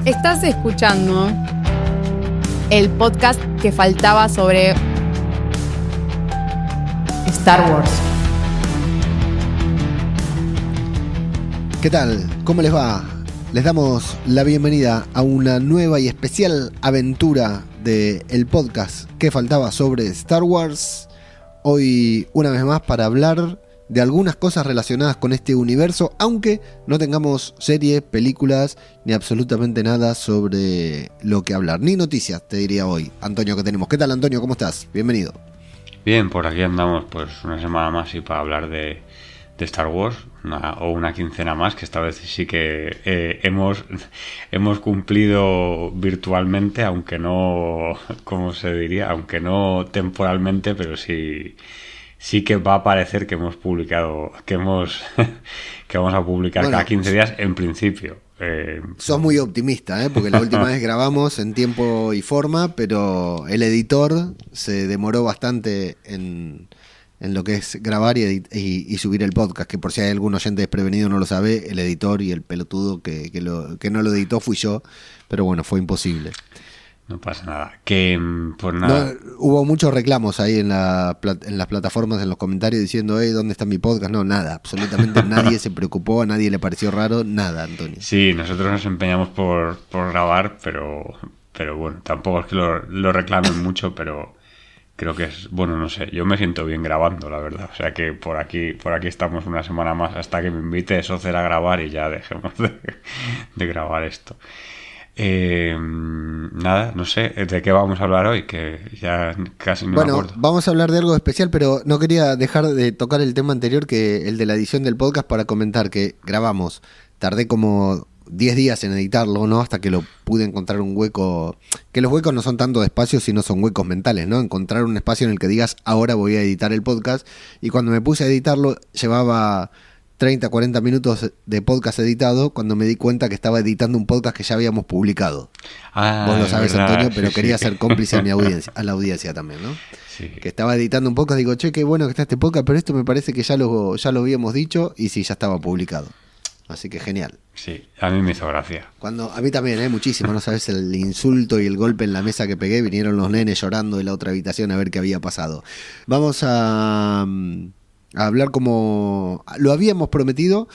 Estás escuchando el podcast que faltaba sobre Star Wars. ¿Qué tal? ¿Cómo les va? Les damos la bienvenida a una nueva y especial aventura del podcast que faltaba sobre Star Wars. Hoy, una vez más, para hablar de algunas cosas relacionadas con este universo, aunque no tengamos series, películas, ni absolutamente nada sobre lo que hablar. Ni noticias, te diría hoy, Antonio, que tenemos. ¿Qué tal, Antonio? ¿Cómo estás? Bienvenido. Bien, por aquí andamos pues una semana más y para hablar de Star Wars, una quincena más, que esta vez sí que hemos cumplido virtualmente, aunque no, ¿cómo se diría? Aunque no temporalmente, pero sí que va a parecer que hemos publicado, que vamos a publicar cada 15 días en principio. Sos muy optimista, porque la última vez grabamos en tiempo y forma, pero el editor se demoró bastante en lo que es grabar y subir el podcast, que por si hay algún oyente desprevenido no lo sabe, el editor y el pelotudo que no lo editó fui yo, pero bueno, fue imposible. No pasa nada. Pues nada. No, hubo muchos reclamos ahí en las plataformas, en los comentarios, diciendo, ¿dónde está mi podcast? No, nada, absolutamente nadie se preocupó, a nadie le pareció raro, nada, Antonio. Sí, nosotros nos empeñamos por grabar, pero bueno, tampoco es que lo reclamen mucho, pero creo que es, bueno, no sé, yo me siento bien grabando, la verdad. O sea que por aquí estamos una semana más hasta que me invite Socer a grabar y ya dejemos de grabar esto. Nada, no sé, ¿de qué vamos a hablar hoy? Que ya casi no me acuerdo. Bueno, vamos a hablar de algo especial, pero no quería dejar de tocar el tema anterior, que el de la edición del podcast, para comentar que grabamos, tardé como 10 días en editarlo, ¿no? Hasta que lo pude encontrar un hueco, que los huecos no son tanto de espacio, sino son huecos mentales, ¿no? Encontrar un espacio en el que digas, ahora voy a editar el podcast, y cuando me puse a editarlo, llevaba 30, 40 minutos de podcast editado, cuando me di cuenta que estaba editando un podcast que ya habíamos publicado. Vos lo sabes, verdad, Antonio, pero sí, quería ser cómplice a la audiencia también, ¿no? Sí. Que estaba editando un podcast, digo, che, qué bueno que está este podcast, pero esto me parece que ya lo habíamos dicho, y sí, ya estaba publicado. Así que genial. Sí, a mí me hizo gracia. A mí también, muchísimo, no sabes el insulto y el golpe en la mesa que pegué, vinieron los nenes llorando de la otra habitación a ver qué había pasado. Vamos a hablar, como lo habíamos prometido,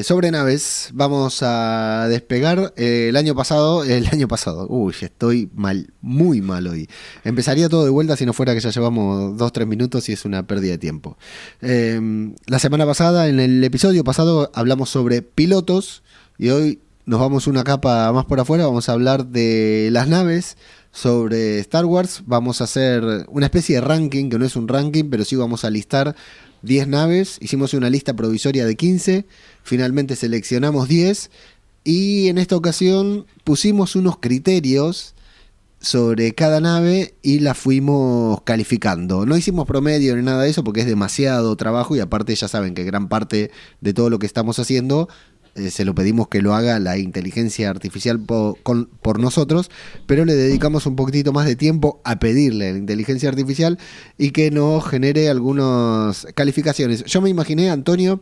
sobre naves. Vamos a despegar el año pasado, estoy mal, muy mal hoy. Empezaría todo de vuelta si no fuera que ya llevamos 2-3 minutos y es una pérdida de tiempo. La semana pasada, en el episodio pasado, hablamos sobre pilotos y hoy nos vamos una capa más por afuera, vamos a hablar de las naves. Sobre Star Wars vamos a hacer una especie de ranking, que no es un ranking, pero sí vamos a listar 10 naves. Hicimos una lista provisoria de 15, finalmente seleccionamos 10 y en esta ocasión pusimos unos criterios sobre cada nave y la fuimos calificando. No hicimos promedio ni nada de eso porque es demasiado trabajo y aparte ya saben que gran parte de todo lo que estamos haciendo se lo pedimos que lo haga la inteligencia artificial por nosotros, pero le dedicamos un poquitito más de tiempo a pedirle a la inteligencia artificial y que nos genere algunas calificaciones. Yo me imaginé, Antonio,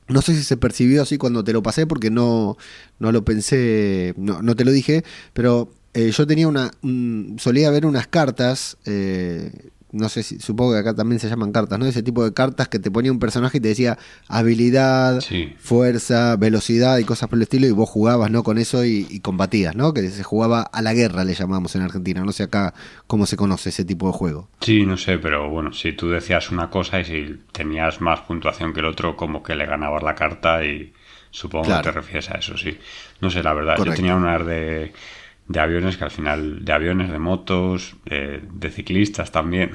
no sé si se percibió así cuando te lo pasé porque no lo pensé, no te lo dije, pero yo tenía solía ver unas cartas, no sé si, supongo que acá también se llaman cartas, ¿no? Ese tipo de cartas que te ponía un personaje y te decía habilidad, sí, fuerza, velocidad y cosas por el estilo, y vos jugabas, ¿no? Con eso y combatías, ¿no? Que se jugaba a la guerra, le llamamos en Argentina. No sé acá cómo se conoce ese tipo de juego. Sí, no sé, pero bueno, si tú decías una cosa y si tenías más puntuación que el otro, como que le ganabas la carta y supongo que te refieres a eso, sí. No sé, la verdad, correcto. Yo tenía un ar de aviones que al final, de aviones, de motos, de ciclistas también.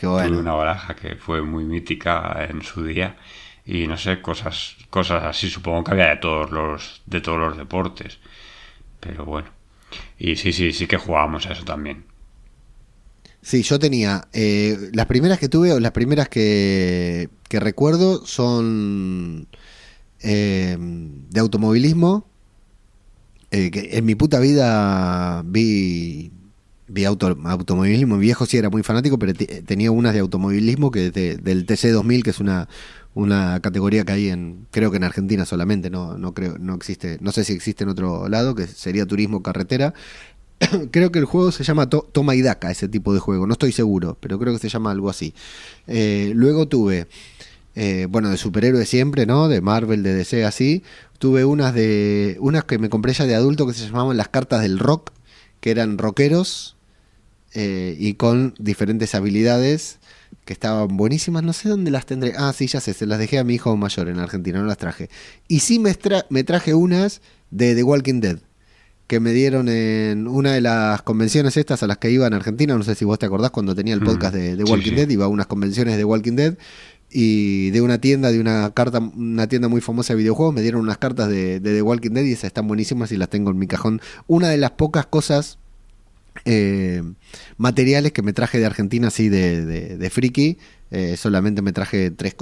Qué bueno. Tuve una baraja que fue muy mítica en su día y no sé, cosas así, supongo que había de todos los deportes, pero bueno. Y sí que jugábamos a eso también. Sí, yo tenía las primeras que tuve o las primeras que recuerdo son de automovilismo. Que en mi puta vida vi automovilismo. Mi viejo sí era muy fanático, pero tenía unas de automovilismo que del TC2000, que es una una categoría que hay creo que en Argentina solamente, no creo, no existe, no sé si existe en otro lado, que sería turismo carretera. Creo que el juego se llama Toma y Daca, ese tipo de juego, no estoy seguro, pero creo que se llama algo así. Luego tuve, de superhéroes siempre, ¿no? De Marvel, de DC, así. Tuve unas que me compré ya de adulto que se llamaban las cartas del rock, que eran rockeros y con diferentes habilidades que estaban buenísimas. No sé dónde las tendré. Ah, sí, ya sé, se las dejé a mi hijo mayor en Argentina, no las traje. Y sí me traje unas de The Walking Dead, que me dieron en una de las convenciones estas a las que iba en Argentina. No sé si vos te acordás cuando tenía el podcast de Walking Dead, iba a unas convenciones de Walking Dead y de una tienda, una tienda muy famosa de videojuegos, me dieron unas cartas de The Walking Dead y esas están buenísimas y las tengo en mi cajón. Una de las pocas cosas materiales que me traje de Argentina así de friki. Solamente me traje 4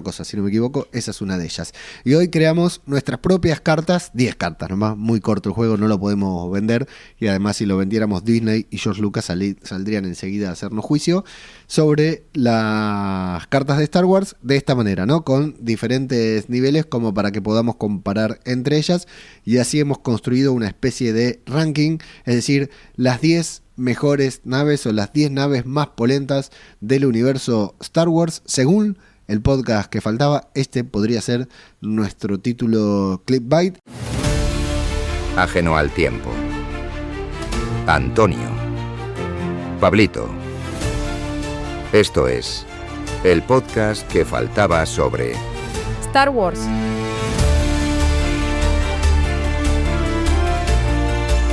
cosas si no me equivoco, esa es una de ellas. Y hoy creamos nuestras propias cartas, 10 cartas nomás, muy corto el juego, no lo podemos vender, y además si lo vendiéramos Disney y George Lucas saldrían enseguida a hacernos juicio sobre las cartas de Star Wars de esta manera, ¿no? Con diferentes niveles como para que podamos comparar entre ellas, y así hemos construido una especie de ranking, es decir, las 10 mejores naves o las 10 naves más polentas del universo Star Wars según el podcast que faltaba. Este podría ser nuestro título clickbait. Ajeno al tiempo. Antonio. Pablito. Esto es el podcast que faltaba sobre Star Wars.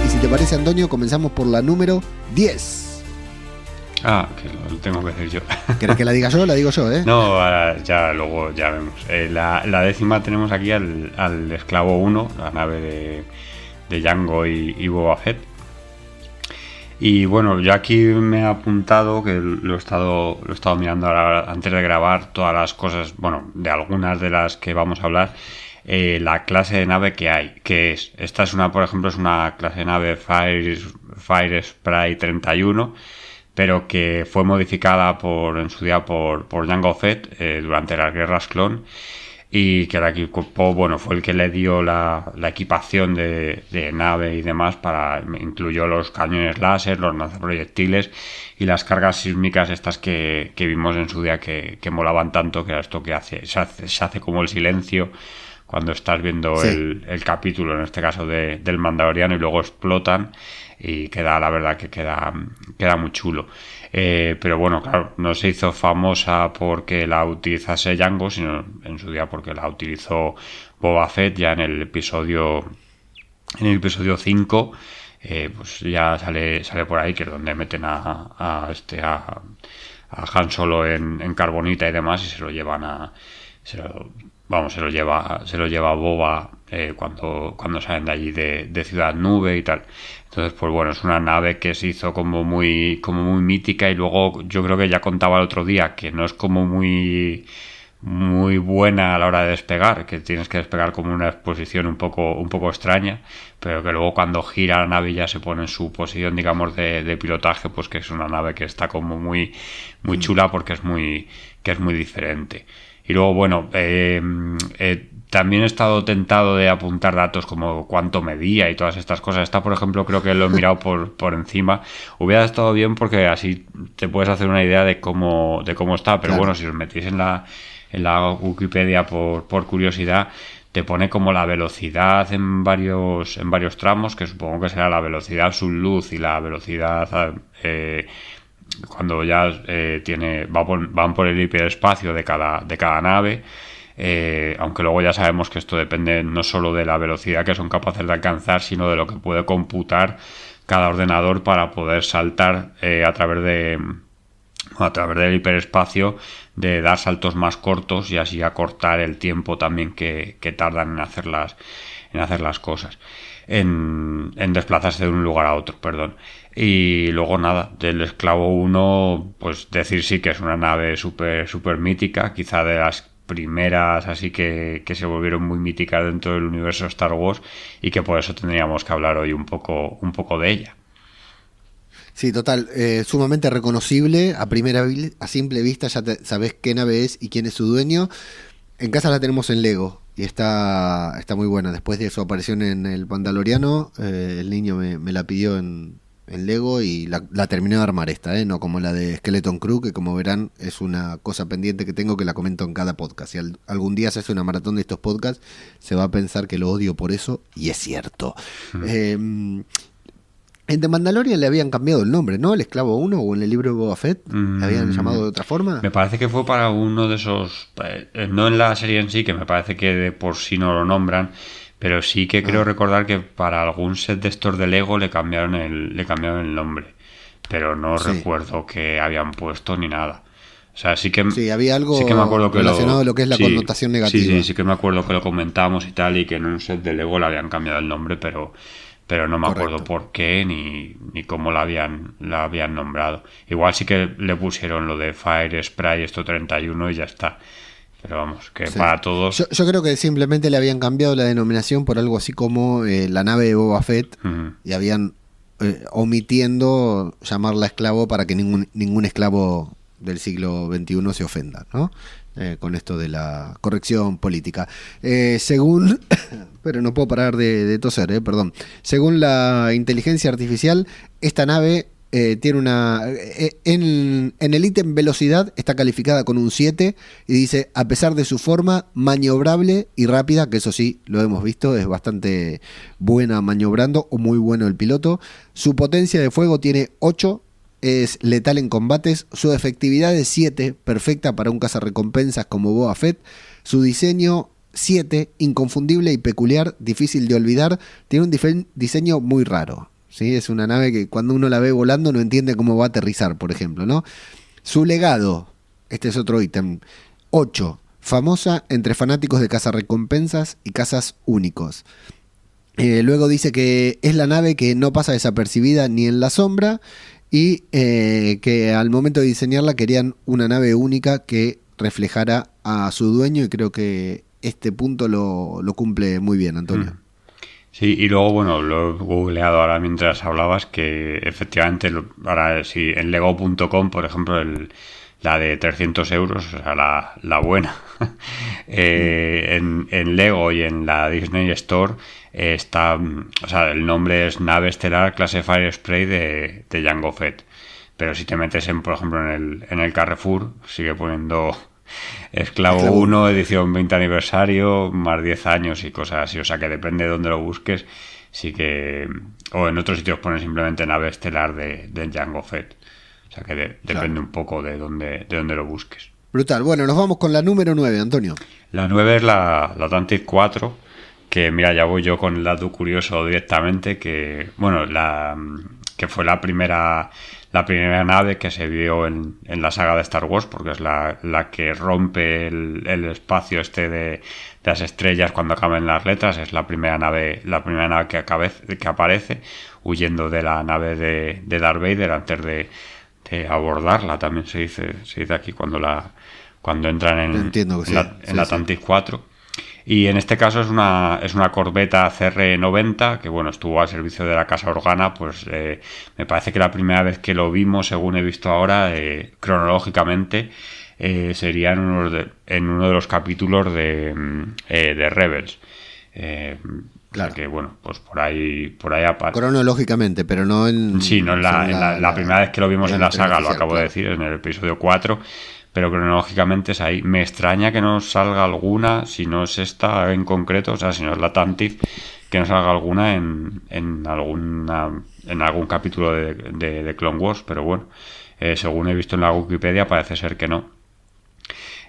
Y si te parece, Antonio, comenzamos por la número 10. Que lo tengo que decir yo. ¿Querés que la diga yo? La digo yo, ¿eh? No, luego ya vemos. La 10ª tenemos aquí al Esclavo 1, la nave de Jango y Boba Fett. Y bueno, yo aquí me he apuntado, que lo he estado mirando ahora antes de grabar, todas las cosas, bueno, de algunas de las que vamos a hablar. La clase de nave que hay, que es, esta es por ejemplo, es una clase de nave Fire Sprite 31, pero que fue modificada en su día por Jango Fett durante las guerras clon, y que la equipó, fue el que le dio la equipación de nave y demás, incluyó los cañones láser, los lanzaproyectiles y las cargas sísmicas estas que vimos en su día que molaban tanto, que era esto que se hace como el silencio cuando estás viendo el capítulo, en este caso del Mandaloriano, y luego explotan y la verdad que queda muy chulo. Pero bueno, claro, no se hizo famosa porque la utilizase Jango, sino en su día porque la utilizó Boba Fett ya en el episodio 5. Pues ya sale por ahí, que es donde meten a Han Solo en carbonita y demás, y se lo llevan se lo lleva Boba cuando salen de allí de Ciudad Nube y tal. Entonces, pues bueno, es una nave que se hizo como muy mítica, y luego yo creo que ya contaba el otro día que no es como muy buena a la hora de despegar, que tienes que despegar como una posición un poco extraña, pero que luego cuando gira la nave ya se pone en su posición, digamos, de pilotaje, pues que es una nave que está como muy chula, porque es muy diferente. Y luego, también he estado tentado de apuntar datos como cuánto medía y todas estas cosas. Esta, por ejemplo, creo que lo he mirado por encima. Hubiera estado bien porque así te puedes hacer una idea de cómo está. Pero bueno, si os metís en la Wikipedia por curiosidad, te pone como la velocidad en varios tramos, que supongo que será la velocidad subluz y la velocidad cuando ya van por el hiperespacio de cada nave. Aunque luego ya sabemos que esto depende no solo de la velocidad que son capaces de alcanzar, sino de lo que puede computar cada ordenador para poder saltar a través del hiperespacio, de dar saltos más cortos y así acortar el tiempo también que tardan en hacer las cosas, en desplazarse de un lugar a otro, perdón. Y luego nada, del Esclavo 1, pues decir sí que es una nave súper mítica, quizá de las primeras así que se volvieron muy míticas dentro del universo Star Wars, y que por eso tendríamos que hablar hoy un poco de ella. Sí, total, sumamente reconocible, a simple vista ya sabés qué nave es y quién es su dueño. En casa la tenemos en Lego y está muy buena. Después de su aparición en el Mandaloriano, el niño me la pidió en Lego y la terminé de armar esta, no como la de Skeleton Crew, que como verán es una cosa pendiente que tengo que la comento en cada podcast. Si algún día se hace una maratón de estos podcasts, se va a pensar que lo odio por eso, y es cierto. En The Mandalorian le habían cambiado el nombre, ¿no? El Esclavo 1, o en el libro de Boba Fett, ¿le habían llamado de otra forma? Me parece que fue para uno de esos... no en la serie en sí, que me parece que de por sí no lo nombran, pero sí que creo recordar que para algún set de estos de Lego le cambiaron el nombre. Pero no recuerdo que habían puesto ni nada. O sea, sí que había algo sí que me acuerdo que relacionado a lo que es la connotación negativa. Sí que me acuerdo que lo comentábamos y tal, y que en un set de Lego le habían cambiado el nombre, pero no me acuerdo por qué ni cómo la habían nombrado. Igual sí que le pusieron lo de Fire Spray esto 31 y ya está. Pero vamos, que para todos... Yo creo que simplemente le habían cambiado la denominación por algo así como la nave de Boba Fett, y habían omitiendo llamarla esclavo para que ningún esclavo del siglo XXI se ofenda, ¿no? Con esto de la corrección política. Según... pero no puedo parar de toser, perdón. Según la inteligencia artificial, esta nave tiene una... en el ítem velocidad está calificada con un 7 y dice, a pesar de su forma maniobrable y rápida, que eso sí, lo hemos visto, es bastante buena maniobrando, o muy bueno el piloto. Su potencia de fuego tiene 8, es letal en combates, su efectividad es 7, perfecta para un cazarrecompensas como Boba Fett. Su diseño 7, inconfundible y peculiar, difícil de olvidar, tiene un diseño muy raro, ¿sí? Es una nave que cuando uno la ve volando no entiende cómo va a aterrizar, por ejemplo, ¿no? Su legado, este es otro ítem, 8, famosa entre fanáticos de cazarrecompensas y cazas únicos. Luego dice que es la nave que no pasa desapercibida ni en la sombra, y que al momento de diseñarla querían una nave única que reflejara a su dueño, y creo que este punto lo cumple muy bien, Antonio. Sí, y luego, bueno, lo he googleado ahora mientras hablabas, que efectivamente, ahora sí, en lego.com, por ejemplo, la de 300 euros, o sea, la buena, en Lego y en la Disney Store está, o sea, el nombre es Nave Estelar Clase Fire Spray de Jango Fett. Pero si te metes por ejemplo, en el Carrefour, sigue poniendo Esclavo 1, edición 20 aniversario, más 10 años y cosas así. O sea, que depende de dónde lo busques. Sí que... O en otros sitios ponen simplemente Nave Estelar de Jango Fett. O sea, que depende un poco de dónde lo busques. Brutal. Bueno, nos vamos con la número 9, Antonio. La 9 es la Tantive 4, que mira, ya voy yo con el dato curioso directamente, que bueno, que fue la primera nave que se vio en la saga de Star Wars, porque es la que rompe el espacio de las estrellas cuando acaban las letras. Es la primera nave que aparece huyendo de la nave de Darth Vader antes de abordarla, también se dice aquí cuando entran en la Tantive 4. Y en este caso es una corbeta CR-90 que bueno, estuvo al servicio de la Casa Organa. Pues me parece que la primera vez que lo vimos, según he visto ahora, cronológicamente, sería en uno de los capítulos de Rebels. Claro. Que bueno, pues por ahí aparece. Cronológicamente, pero no en... Sí, no en la primera vez que lo vimos en la saga, lo acabo de decir, en el episodio 4. Pero cronológicamente es ahí. Me extraña que no salga alguna, si no es esta en concreto, o sea, si no es la Tantive, que no salga alguna en algún capítulo de Clone Wars, pero bueno, según he visto en la Wikipedia parece ser que no.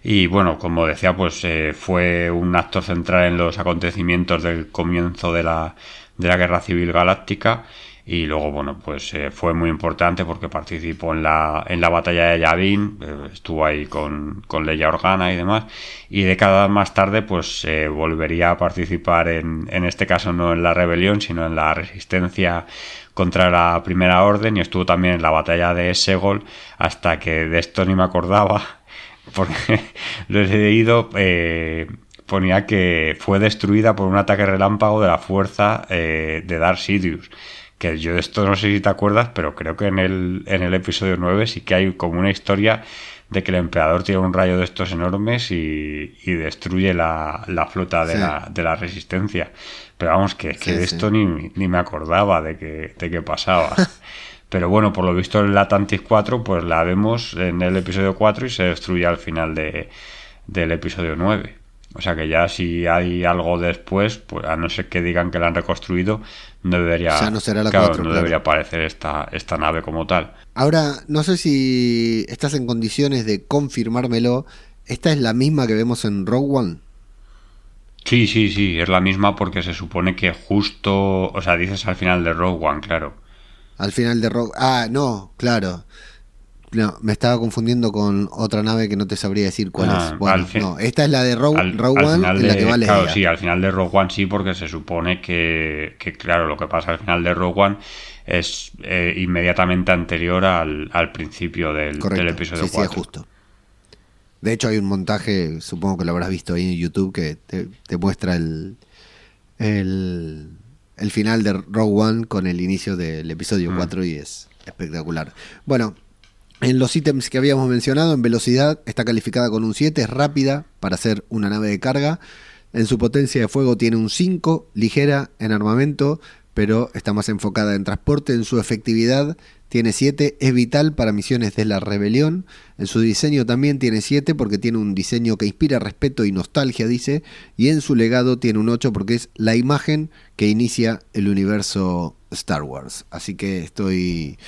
Y bueno, como decía, pues fue un actor central en los acontecimientos del comienzo de la Guerra Civil Galáctica. Y luego, bueno, pues fue muy importante porque participó en la batalla de Yavin, estuvo ahí con Leia Organa y demás, y décadas más tarde pues volvería a participar en este caso no en la rebelión, sino en la resistencia contra la Primera Orden, y estuvo también en la batalla de Segol, hasta que de esto ni me acordaba, porque lo he leído, ponía que fue destruida por un ataque relámpago de la fuerza de Darth Sidious, que yo de esto no sé si te acuerdas, pero creo que en el episodio 9 sí que hay como una historia de que el emperador tiene un rayo de estos enormes y destruye la flota de la Resistencia. Pero vamos, que de esto ni me acordaba de que pasaba. Pero bueno, por lo visto en la Atlantis 4 pues la vemos en el episodio 4 y se destruye al final del episodio 9. O sea que ya si hay algo después, pues a no ser que digan que la han reconstruido, no debería, ya no será la 4, no debería aparecer esta nave como tal. Ahora, no sé si estás en condiciones de confirmármelo. ¿Esta es la misma que vemos en Rogue One? Sí, es la misma porque se supone que justo, o sea, dices al final de Rogue One, claro. Al final de Rogue... Ah, no, claro. No, me estaba confundiendo con otra nave que no te sabría decir cuál es. Bueno, no, esta es la de Rogue One, en la que vale. Claro, sí, al final de Rogue One sí, porque se supone que claro, lo que pasa al final de Rogue One es inmediatamente anterior al principio del episodio 4. Sí, es justo. De hecho, hay un montaje, supongo que lo habrás visto ahí en YouTube, que te muestra el final de Rogue One con el inicio del episodio 4 y es espectacular. Bueno, en los ítems que habíamos mencionado, en velocidad está calificada con un 7, es rápida para ser una nave de carga. En su potencia de fuego tiene un 5, ligera en armamento, pero está más enfocada en transporte. En su efectividad tiene 7, es vital para misiones de la rebelión. En su diseño también tiene 7 porque tiene un diseño que inspira respeto y nostalgia, dice. Y en su legado tiene un 8 porque es la imagen que inicia el universo Star Wars. Así que estoy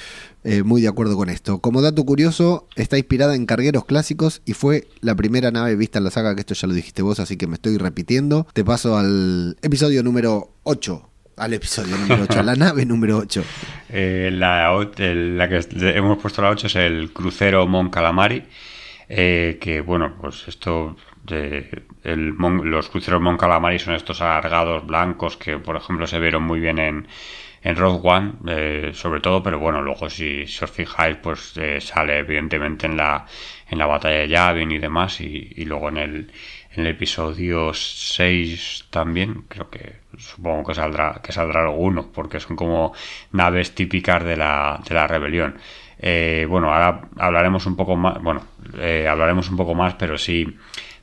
muy de acuerdo con esto. Como dato curioso, está inspirada en cargueros clásicos y fue la primera nave vista en la saga, que esto ya lo dijiste vos, así que me estoy repitiendo. Te paso al episodio número 8. Al episodio número 8, a la nave número 8. La que hemos puesto la 8 es el crucero Mon Calamari, que bueno, pues esto... los cruceros Mon Calamari son estos alargados blancos que por ejemplo se vieron muy bien en Rogue One, sobre todo, pero bueno, luego si os fijáis pues sale evidentemente en la batalla de Yavin y demás, y luego en el episodio 6 también, creo que supongo que saldrá alguno, porque son como naves típicas de la rebelión. Bueno, ahora hablaremos un poco más, pero sí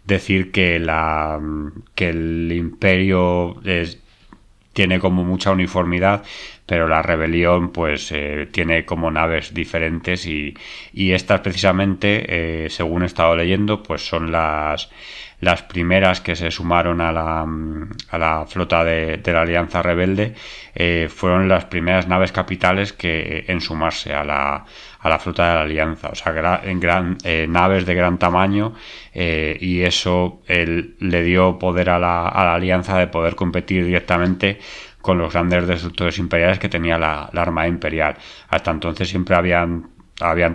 decir que el Imperio tiene como mucha uniformidad, pero la rebelión pues tiene como naves diferentes y estas precisamente, según he estado leyendo, pues son las primeras que se sumaron a la flota de la Alianza Rebelde. Fueron las primeras naves capitales que en sumarse a la flota de la Alianza, o sea, naves de gran tamaño, y eso le dio poder a la Alianza de poder competir directamente con los grandes destructores imperiales que tenía la Armada Imperial. Hasta entonces siempre habían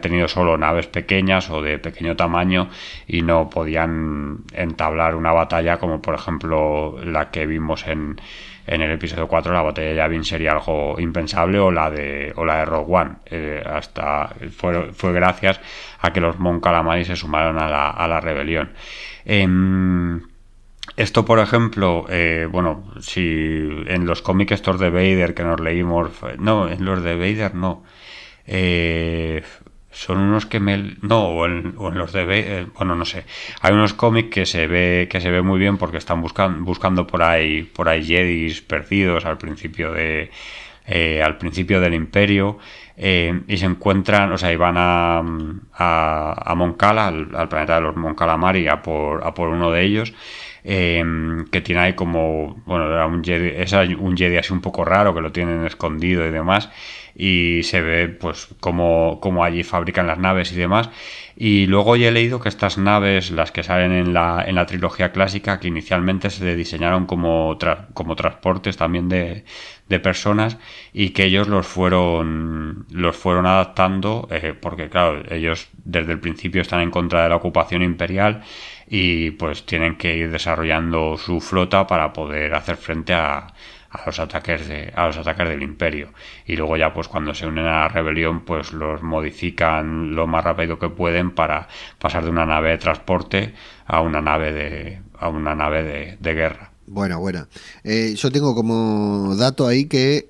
tenido solo naves pequeñas o de pequeño tamaño y no podían entablar una batalla como por ejemplo la que vimos en el episodio 4, la batalla de Yavin sería algo impensable, o la de Rogue One. Fue gracias a que los Mon Calamari se sumaron a la rebelión. Esto, por ejemplo, bueno, si en los cómics estos de Vader que nos leímos... No, en los de Vader no. Son unos que o en los de bueno, no sé, hay unos cómics que se ve muy bien porque están buscando por ahí Jedis perdidos al principio del Imperio, y se encuentran, o sea, y van a Mon Cala, al planeta de los Mon Calamari, a por uno de ellos, que tiene ahí como, bueno, era un Jedi así un poco raro, que lo tienen escondido y demás, y se ve pues como allí fabrican las naves y demás. Y luego ya he leído que estas naves, las que salen en la trilogía clásica, que inicialmente se diseñaron como transportes también de personas, y que ellos los fueron adaptando, porque claro, ellos desde el principio están en contra de la ocupación imperial y pues tienen que ir desarrollando su flota para poder hacer frente a los ataques del Imperio, y luego ya pues cuando se unen a la rebelión pues los modifican lo más rápido que pueden para pasar de una nave de transporte a una nave de guerra. Bueno. Yo tengo como dato ahí que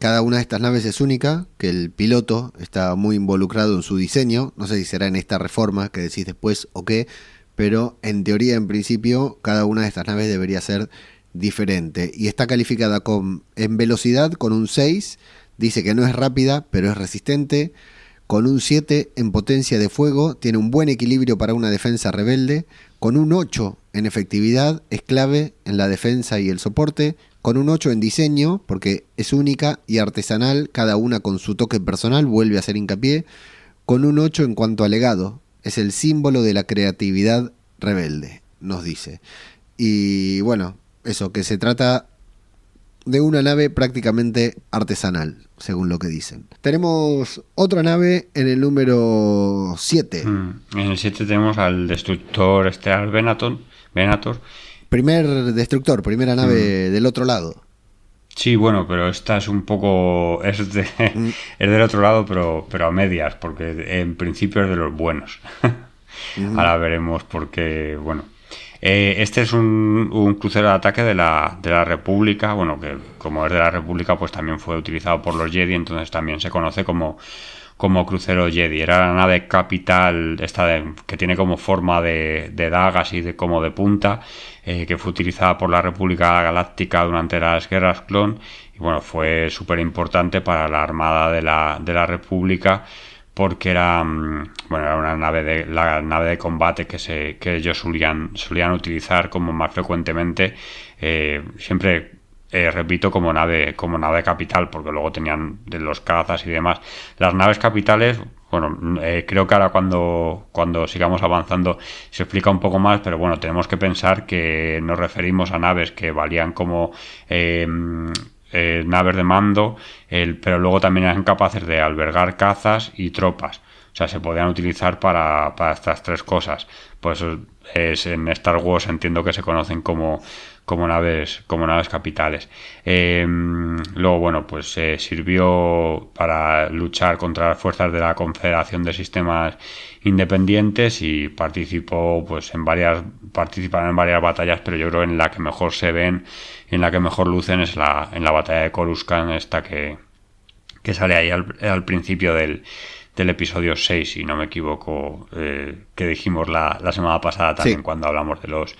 Cada una de estas naves es única, que el piloto está muy involucrado en su diseño. No sé si será en esta reforma que decís después o qué, pero en teoría, en principio, cada una de estas naves debería ser diferente. Y está calificada en velocidad con un 6, dice que no es rápida, pero es resistente. Con un 7 en potencia de fuego, tiene un buen equilibrio para una defensa rebelde. Con un 8 en efectividad, es clave en la defensa y el soporte. Con un 8 en diseño, porque es única y artesanal, cada una con su toque personal, vuelve a hacer hincapié. Con un 8 en cuanto a legado, es el símbolo de la creatividad rebelde, nos dice. Y bueno, eso, que se trata de una nave prácticamente artesanal, según lo que dicen. Tenemos otra nave en el número 7. En el 7 tenemos al destructor estelar Venator. Primer destructor, primera nave del otro lado. Sí, bueno, pero esta es un poco... Es del otro lado, pero a medias, porque en principio es de los buenos. Ahora veremos por qué... Bueno, este es un crucero de ataque de la República. Bueno, que como es de la República, pues también fue utilizado por los Jedi, entonces también se conoce como crucero Jedi. Era la nave capital que tiene como forma de dagas y como de punta, que fue utilizada por la República Galáctica durante las guerras clon, y bueno, fue súper importante para la armada de la República, porque era una la nave de combate que ellos solían utilizar como más frecuentemente, siempre. Repito, como nave capital, porque luego tenían de los cazas y demás. Las naves capitales, bueno, creo que ahora cuando sigamos avanzando se explica un poco más, pero bueno, tenemos que pensar que nos referimos a naves que valían como naves de mando, pero luego también eran capaces de albergar cazas y tropas. O sea, se podían utilizar para estas tres cosas. Pues en Star Wars entiendo que se conocen como naves capitales. Luego, bueno, pues sirvió para luchar contra las fuerzas de la Confederación de Sistemas Independientes y participaron en varias batallas, pero yo creo en la que mejor se ven, en la que mejor lucen es en la batalla de Coruscant, esta que sale ahí al principio del episodio 6, si no me equivoco, que dijimos la semana pasada también, sí, cuando hablamos de los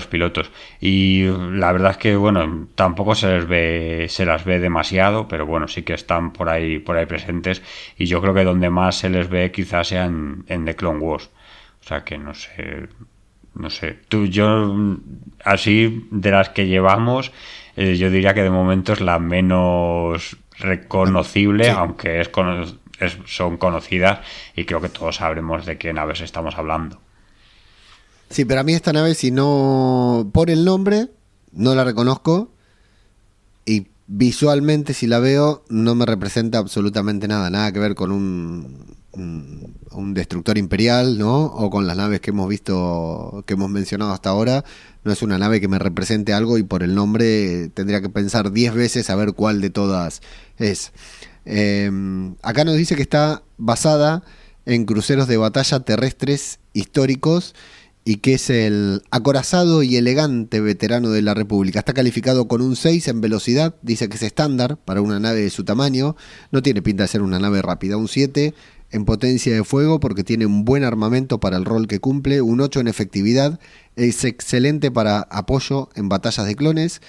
pilotos. Y la verdad es que, bueno, tampoco se las ve demasiado, pero bueno, sí que están por ahí presentes, y yo creo que donde más se les ve quizás sea en The Clone Wars. O sea que no sé. Yo así de las que llevamos, yo diría que de momento es la menos reconocible, sí, aunque son conocidas, y creo que todos sabremos de qué naves estamos hablando. Sí, pero a mí esta nave, si no por el nombre, no la reconozco, y visualmente, si la veo, no me representa absolutamente nada que ver con un destructor imperial, ¿no? O con las naves que hemos visto, que hemos mencionado hasta ahora. No es una nave que me represente algo, y por el nombre tendría que pensar 10 veces a ver cuál de todas es. Acá nos dice que está basada en cruceros de batalla terrestres históricos, y que es el acorazado y elegante veterano de la República. Está calificado con un 6 en velocidad, dice que es estándar para una nave de su tamaño, no tiene pinta de ser una nave rápida. Un 7 en potencia de fuego, porque tiene un buen armamento para el rol que cumple. Un 8 en efectividad, es excelente para apoyo en batallas de clones.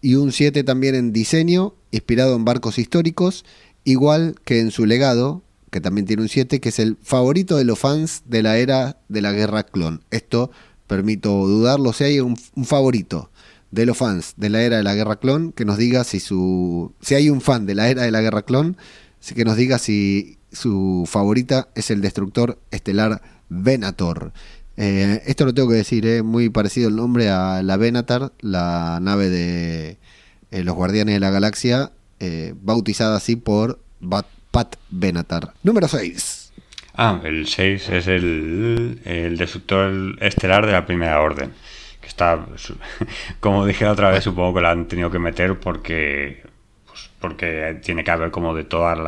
Y un 7 también en diseño, inspirado en barcos históricos, igual que en su legado, que también tiene un 7, que es el favorito de los fans de la era de la guerra clon. Esto permito dudarlo. Si hay un favorito de los fans de la era de la guerra clon, que nos diga si hay un fan de la era de la guerra clon, que nos diga si su favorita es el destructor estelar Venator. Esto lo tengo que decir, muy parecido el nombre a la Venator, la nave de los Guardianes de la Galaxia, bautizada así por Pat Benatar. Número 6. El 6 es el destructor estelar de la Primera Orden. Que está, como dije la otra vez, supongo que lo han tenido que meter porque tiene que haber como de todas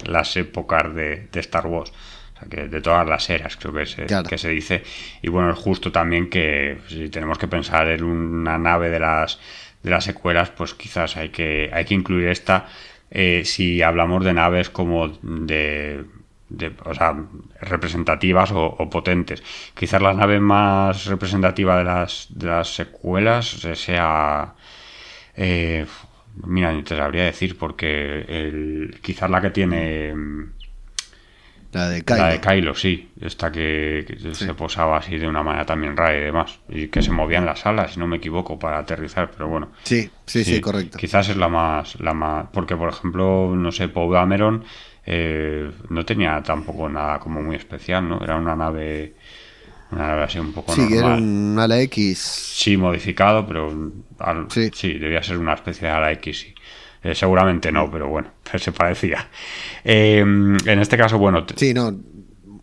las épocas de Star Wars. O sea, que de todas las eras, creo que se dice. Y bueno, es justo también que si tenemos que pensar en una nave de las secuelas, pues quizás hay que incluir esta. si hablamos de naves como o sea, representativas o potentes. Quizás la nave más representativa de las secuelas sea... mira, ni te sabría decir, porque quizás la que tiene... La de Kylo. La de Kylo, sí. Esta que se posaba así de una manera también rara y demás. Y que se movía en las alas, si no me equivoco, para aterrizar, pero bueno. Sí, correcto. Quizás es la más... Porque, por ejemplo, no sé, Poe Dameron no tenía tampoco nada como muy especial, ¿no? Era una nave así un poco normal. Sí, era un ala X. Sí, modificado, pero sí, debía ser una especie de ala X, sí. Seguramente no, pero bueno, se parecía. En este caso, bueno... Sí, no,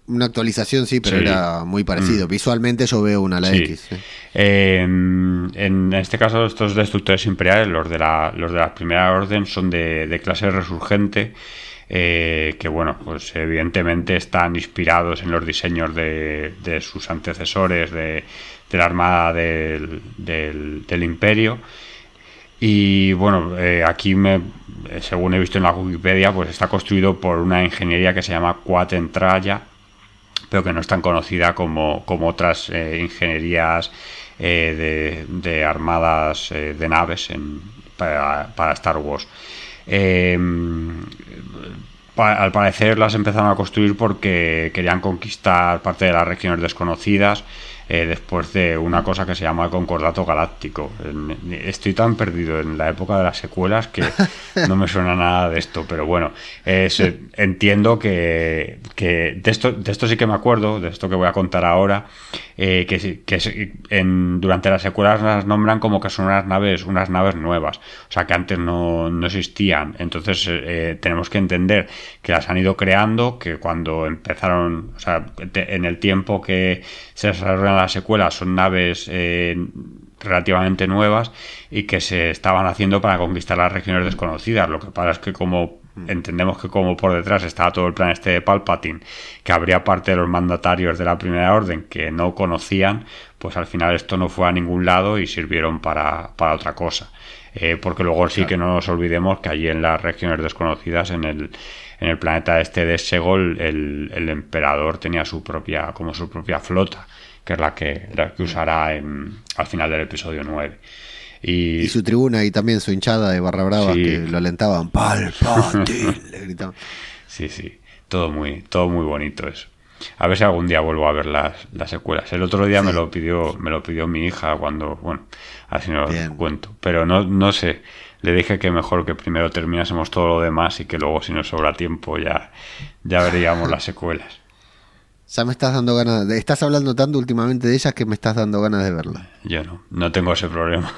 una actualización sí, pero era muy parecido. Visualmente yo veo una ala X. Sí. En este caso, estos destructores imperiales, los de la primera orden, son de clase resurgente, que bueno, pues evidentemente están inspirados en los diseños de sus antecesores de la armada del Imperio. Y bueno, aquí según he visto en la Wikipedia, pues está construido por una ingeniería que se llama Quat Entraya, pero que no es tan conocida como otras ingenierías de armadas de naves para Star Wars. Al parecer las empezaron a construir porque querían conquistar parte de las regiones desconocidas, después de una cosa que se llama el Concordato Galáctico. Estoy tan perdido en la época de las secuelas que no me suena nada de esto, pero bueno, entiendo que de esto sí que me acuerdo, de esto que voy a contar ahora, durante las secuelas las nombran como que son unas naves nuevas, o sea que antes no existían. Entonces tenemos que entender que las han ido creando, que cuando empezaron, o sea, en el tiempo que se desarrollan las secuelas son naves relativamente nuevas y que se estaban haciendo para conquistar las regiones desconocidas. Lo que pasa es que entendemos que como por detrás estaba todo el plan este de Palpatine, que habría parte de los mandatarios de la Primera Orden que no conocían, pues al final esto no fue a ningún lado y sirvieron para otra cosa. Porque luego sí que no nos olvidemos que allí en las regiones desconocidas, en el planeta este de Segol, el emperador tenía su propia flota, que es la que usará al final del episodio 9. Y su tribuna y también su hinchada de barra brava, que lo alentaban. Palpatine, le gritaban. Sí, todo muy bonito eso. A ver si algún día vuelvo a ver las secuelas. El otro día me lo pidió mi hija cuando, bueno, así no lo cuento. Pero no sé, le dije que mejor que primero terminásemos todo lo demás y que luego si nos sobra tiempo ya veríamos las secuelas. Ya me estás dando ganas. Estás hablando tanto últimamente de ellas que me estás dando ganas de verla. Yo no tengo ese problema.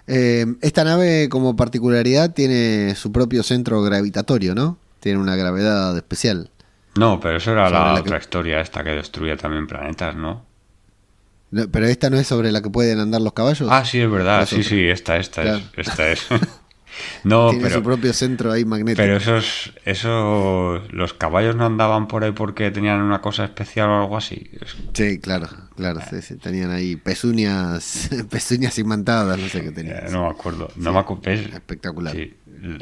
Esta nave, como particularidad, tiene su propio centro gravitatorio, ¿no? Tiene una gravedad especial. No, pero eso era la otra historia, esta que destruye también planetas, ¿no? Pero esta no es sobre la que pueden andar los caballos. Ah, sí, es verdad. Sí, esta claro. es. No, tiene su propio centro ahí magnético. Pero los caballos no andaban por ahí porque tenían una cosa especial o algo así. Sí, claro, sí, tenían ahí pezuñas imantadas, no sé qué tenían. No me acuerdo, espectacular. Sí.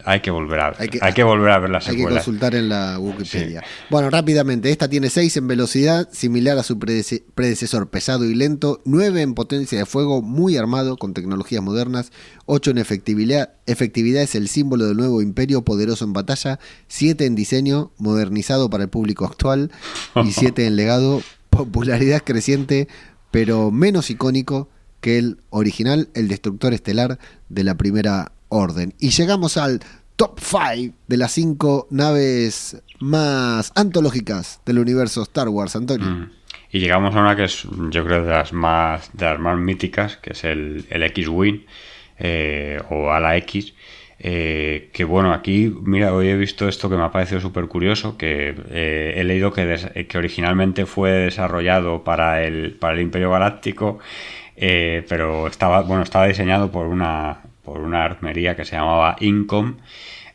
Hay que volver a ver las secuelas. Hay que consultar en la Wikipedia. Sí. Bueno, rápidamente, esta tiene 6 en velocidad, similar a su predecesor, pesado y lento, 9 en potencia de fuego, muy armado, con tecnologías modernas, 8 en efectividad, es el símbolo del nuevo imperio, poderoso en batalla, 7 en diseño, modernizado para el público actual, y 7 en legado, popularidad creciente, pero menos icónico que el original, el destructor estelar de la Primera Orden. Y llegamos al top 5 de las 5 naves más antológicas del universo Star Wars, Antonio. Y llegamos a una que es, yo creo, de las más míticas, que es el X-Wing, o ala X, que bueno, aquí, mira, hoy he visto esto que me ha parecido súper curioso, que he leído que originalmente fue desarrollado para el Imperio Galáctico, pero estaba diseñado por una armería que se llamaba Incom,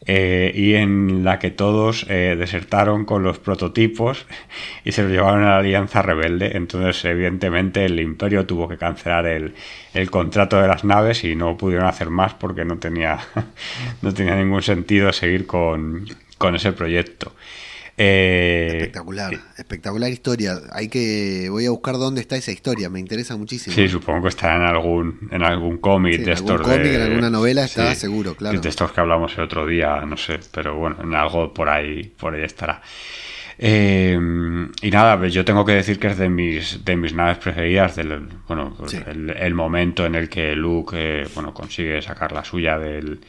y en la que todos desertaron con los prototipos y se los llevaron a la Alianza Rebelde. Entonces, evidentemente, el Imperio tuvo que cancelar el contrato de las naves y no pudieron hacer más porque no tenía ningún sentido seguir con ese proyecto. Espectacular historia. Voy a buscar dónde está esa historia, me interesa muchísimo. Sí, supongo que está en algún cómic de estos. En alguna novela está seguro, claro. De estos que hablamos el otro día, no sé, pero bueno, en algo por ahí estará. Y nada, pues yo tengo que decir que es de mis naves preferidas, el momento en el que Luke consigue sacar la suya del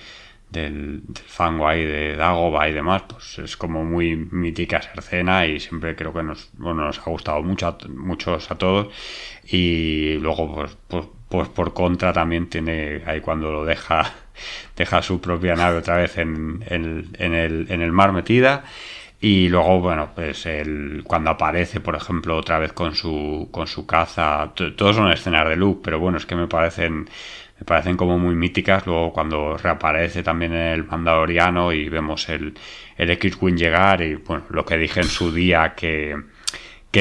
fango ahí de Dagobah y demás, pues es como muy mítica esa escena y siempre creo que nos ha gustado mucho a todos. Y luego pues por contra también tiene ahí cuando lo deja su propia nave otra vez en el mar metida. Y luego, pues cuando aparece, por ejemplo, otra vez con su caza, todos son escenas de Luke, pero bueno, es que me parecen como muy míticas. Luego cuando reaparece también en el Mandaloriano y vemos el X-Wing llegar y bueno, lo que dije en su día que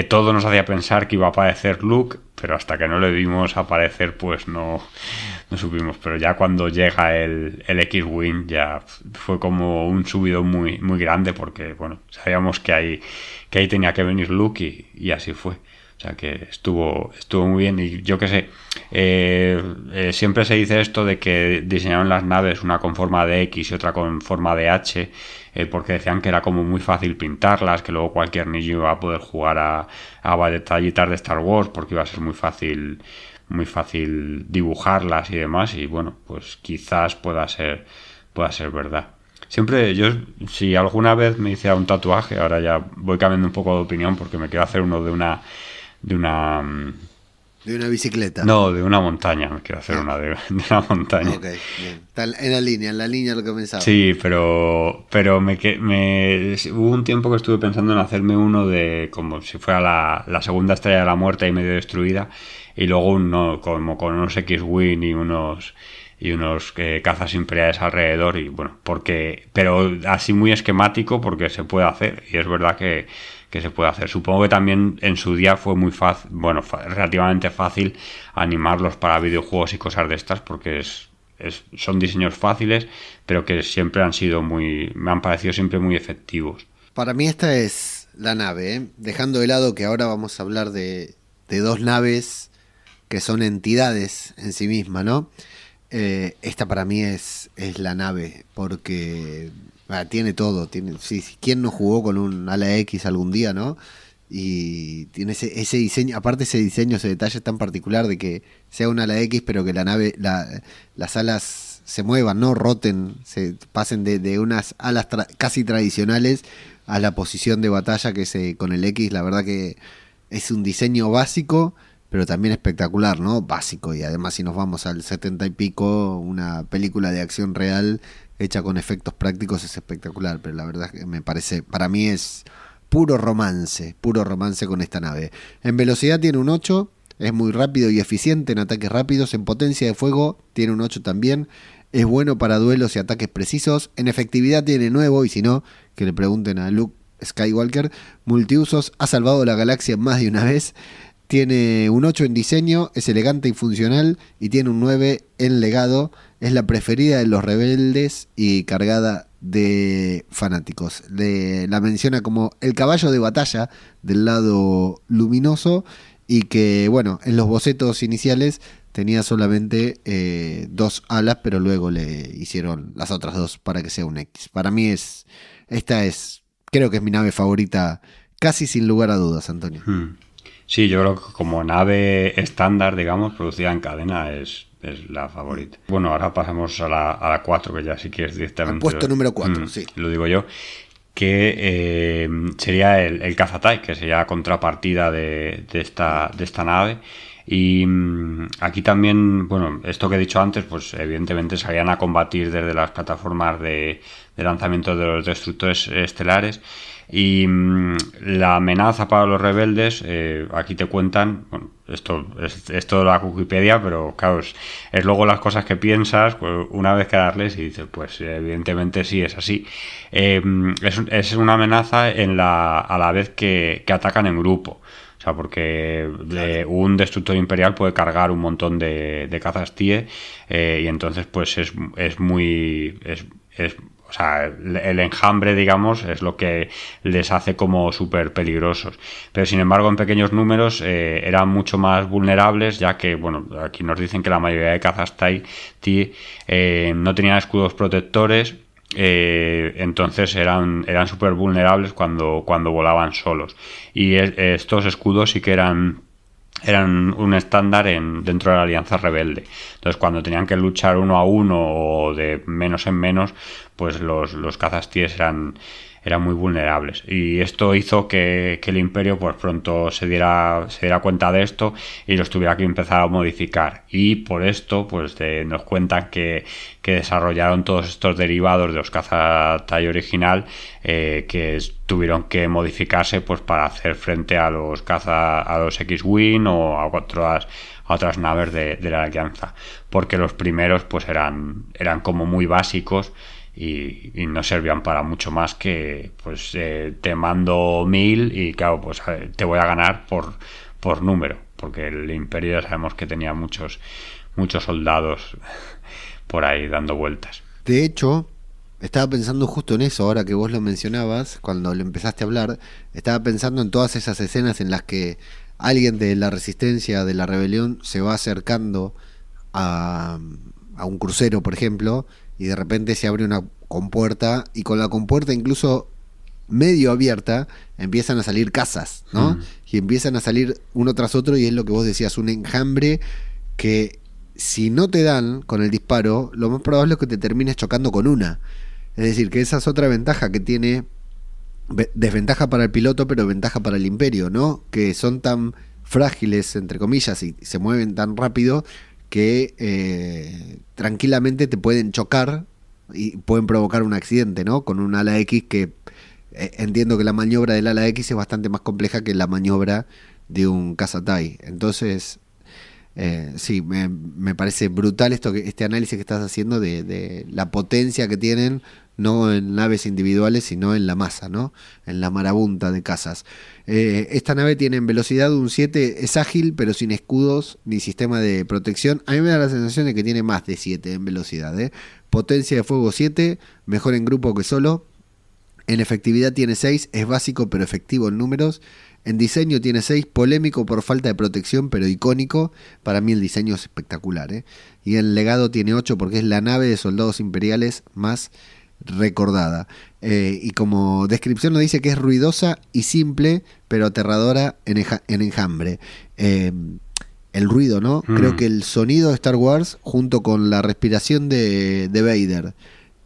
todo nos hacía pensar que iba a aparecer Luke, pero hasta que no le vimos aparecer pues no supimos. Pero ya cuando llega el X-Wing ya fue como un subido muy, muy grande porque bueno, sabíamos que ahí tenía que venir Luke y así fue. O sea que estuvo muy bien. Y yo qué sé, siempre se dice esto de que diseñaron las naves una con forma de X y otra con forma de H, porque decían que era como muy fácil pintarlas, que luego cualquier niño iba a poder jugar a batallitas de Star Wars porque iba a ser muy fácil dibujarlas y demás. Y bueno, pues quizás pueda ser verdad. Siempre si alguna vez me hiciera un tatuaje, ahora ya voy cambiando un poco de opinión porque me quiero hacer uno de una bicicleta. No, de una montaña. Me quiero hacer una de una montaña. Ok, bien. Está en la línea lo que pensaba. Sí, pero hubo un tiempo que estuve pensando en hacerme uno de como si fuera la segunda estrella de la muerte y medio destruida, y luego uno como con unos X-Wing y unos cazas imperiales alrededor, y bueno, pero así muy esquemático porque se puede hacer, y es verdad que se puede hacer. Supongo que también en su día fue muy fácil, relativamente fácil animarlos para videojuegos y cosas de estas, porque son diseños fáciles, pero que siempre me han parecido siempre muy efectivos. Para mí esta es la nave, dejando de lado que ahora vamos a hablar de dos naves que son entidades en sí mismas, ¿no? Esta para mí es la nave, porque tiene todo. ¿Quién no jugó con un ala X algún día, no? Y tiene ese diseño, aparte ese diseño, ese detalle tan particular de que sea un ala X, pero que la nave, las alas se muevan, no roten, se pasen de unas alas casi tradicionales a la posición de batalla que con el X. La verdad que es un diseño básico, pero también espectacular, ¿no? Básico, y además si nos vamos al 70 y pico, una película de acción real hecha con efectos prácticos es espectacular, pero la verdad que me parece, para mí es puro romance con esta nave. En velocidad tiene un 8, es muy rápido y eficiente en ataques rápidos, en potencia de fuego tiene un 8 también, es bueno para duelos y ataques precisos, en efectividad tiene 9, y si no, que le pregunten a Luke Skywalker. Multiusos, ha salvado la galaxia más de una vez. Tiene un 8 en diseño, es elegante y funcional, y tiene un 9 en legado. Es la preferida de los rebeldes y cargada de fanáticos. La menciona como el caballo de batalla del lado luminoso, y que, bueno, en los bocetos iniciales tenía solamente 2 alas, pero luego le hicieron las otras 2 para que sea un X. Para mí creo que es mi nave favorita, casi sin lugar a dudas, Antonio. Sí, yo creo que como nave estándar, digamos, producida en cadena, es la favorita. Bueno, ahora pasamos a la 4, que ya sí que es directamente... Al puesto número 4, sí. Lo digo yo, que sería el Cazatai, que sería la contrapartida de esta nave. Y aquí también, bueno, esto que he dicho antes, pues evidentemente salían a combatir desde las plataformas de lanzamiento de los destructores estelares. Y la amenaza para los rebeldes, aquí te cuentan, bueno, esto es todo la Wikipedia, pero claro, es luego las cosas que piensas pues, una vez que las lees y dices, pues evidentemente sí es así. Es una amenaza a la vez que atacan en grupo. O sea, porque un destructor imperial puede cargar un montón de cazas TIE y entonces pues es muy... O sea, el enjambre, digamos, es lo que les hace como súper peligrosos. Pero, sin embargo, en pequeños números eran mucho más vulnerables, ya que, bueno, aquí nos dicen que la mayoría de cazas TIE no tenían escudos protectores, entonces eran súper vulnerables cuando volaban solos. Y estos escudos sí que eran un estándar dentro de la Alianza Rebelde. Entonces, cuando tenían que luchar uno a uno o de menos en menos, pues los cazas TIE eran muy vulnerables. Y esto hizo que el Imperio pues pronto se diera cuenta de esto y los tuviera que empezar a modificar. Y por esto pues nos cuentan que desarrollaron todos estos derivados de los cazas TIE original que tuvieron que modificarse pues para hacer frente a los X-Wing o a otras naves de la Alianza, porque los primeros pues eran como muy básicos y no servían para mucho más que pues te mando 1000 y claro pues te voy a ganar por número, porque el Imperio ya sabemos que tenía muchos soldados por ahí dando vueltas. De hecho, estaba pensando justo en eso ahora que vos lo mencionabas, cuando le empezaste a hablar, estaba pensando en todas esas escenas en las que alguien de la resistencia, de la rebelión, se va acercando a un crucero, por ejemplo, y de repente se abre una compuerta, y con la compuerta incluso medio abierta empiezan a salir cazas, ¿no? Y empiezan a salir uno tras otro, y es lo que vos decías, un enjambre que si no te dan con el disparo, lo más probable es que te termines chocando con una. Es decir, que esa es otra ventaja que tiene, desventaja para el piloto, pero ventaja para el Imperio, ¿no? Que son tan frágiles, entre comillas, y se mueven tan rápido que tranquilamente te pueden chocar y pueden provocar un accidente, ¿no? Con un ala X que entiendo que la maniobra del ala X es bastante más compleja que la maniobra de un caza TIE. Entonces, sí, me parece brutal este análisis que estás haciendo de la potencia que tienen, no en naves individuales, sino en la masa, ¿no? En la marabunta de cazas. Esta nave tiene en velocidad un 7, es ágil, pero sin escudos ni sistema de protección. A mí me da la sensación de que tiene más de 7 en velocidad, ¿eh? Potencia de fuego 7, mejor en grupo que solo. En efectividad tiene 6, es básico pero efectivo en números. En diseño tiene 6, polémico por falta de protección, pero icónico. Para mí el diseño es espectacular, ¿eh? Y en legado tiene 8 porque es la nave de soldados imperiales más recordada. Y como descripción nos dice que es ruidosa y simple, pero aterradora en enjambre. El ruido, ¿no? Creo que el sonido de Star Wars, junto con la respiración de Vader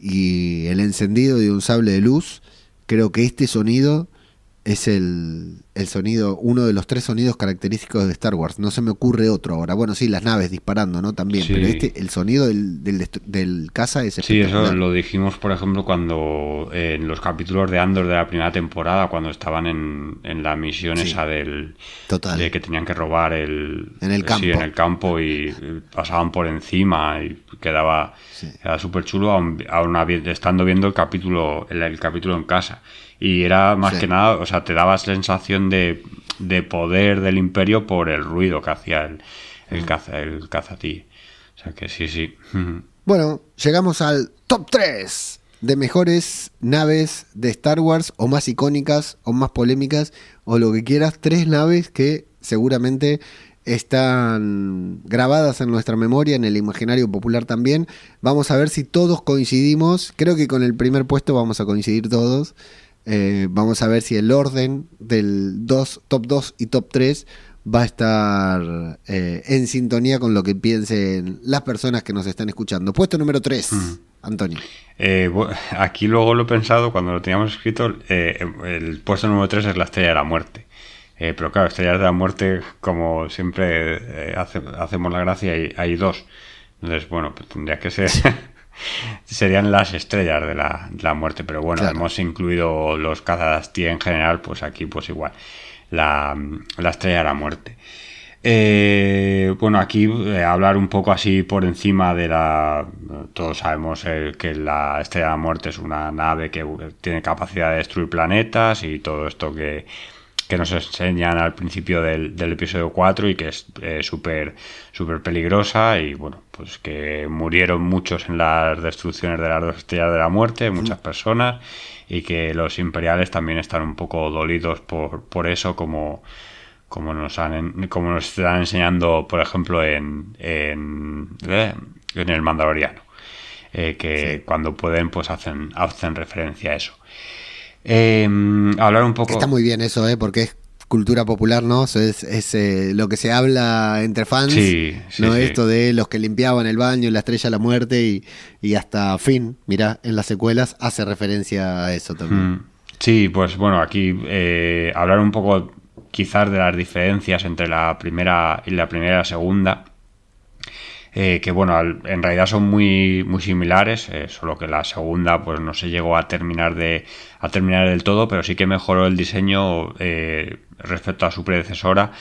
y el encendido de un sable de luz, creo que este sonido es el sonido, uno de los 3 sonidos característicos de Star Wars. No se me ocurre otro ahora. Bueno, sí, las naves disparando, ¿no? También, sí. Pero el sonido del caza es espectacular. Sí, eso lo dijimos, por ejemplo, cuando en los capítulos de Andor de la primera temporada, cuando estaban en la misión esa de que tenían que robar en el campo. Sí, en el campo y pasaban por encima y quedaba súper chulo, aún estando viendo el capítulo en casa. Y era más que nada, o sea, te daba sensación de poder del Imperio por el ruido que hacía el cazatí. O sea que sí. Bueno, llegamos al top 3 de mejores naves de Star Wars, o más icónicas, o más polémicas, o lo que quieras. 3 naves que seguramente están grabadas en nuestra memoria, en el imaginario popular también. Vamos a ver si todos coincidimos. Creo que con el primer puesto vamos a coincidir todos. Vamos a ver si el orden del top 2 y top 3 va a estar en sintonía con lo que piensen las personas que nos están escuchando. Puesto número 3, Antonio. Aquí luego lo he pensado cuando lo teníamos escrito. El puesto número 3 es la Estrella de la Muerte. Pero claro, Estrellas de la Muerte, como siempre hacemos la gracia, hay 2. Entonces, bueno, pues tendría que ser serían las estrellas de la muerte, pero bueno, claro, hemos incluido los Khazad-dûsti en general, pues aquí pues igual, la estrella de la muerte. Bueno, aquí hablar un poco así por encima de todos sabemos que la Estrella de la Muerte es una nave que tiene capacidad de destruir planetas y todo esto que nos enseñan al principio del episodio 4 y que es súper peligrosa y bueno, pues que murieron muchos en las destrucciones de las dos Estrellas de la Muerte, muchas personas, y que los imperiales también están un poco dolidos por eso, como nos están enseñando, por ejemplo, en el Mandaloriano, que cuando pueden pues hacen referencia a eso. Hablar un poco... Está muy bien eso, porque es cultura popular, ¿no? Eso es lo que se habla entre fans, sí, ¿no? Sí. Esto de los que limpiaban el baño, la Estrella de la Muerte y hasta Finn, mirá, en las secuelas hace referencia a eso también. Sí, pues bueno, aquí hablar un poco quizás de las diferencias entre la primera y la segunda, que bueno, en realidad son muy similares, solo que la segunda pues no se llegó a terminar del todo, pero sí que mejoró el diseño respecto a su predecesora,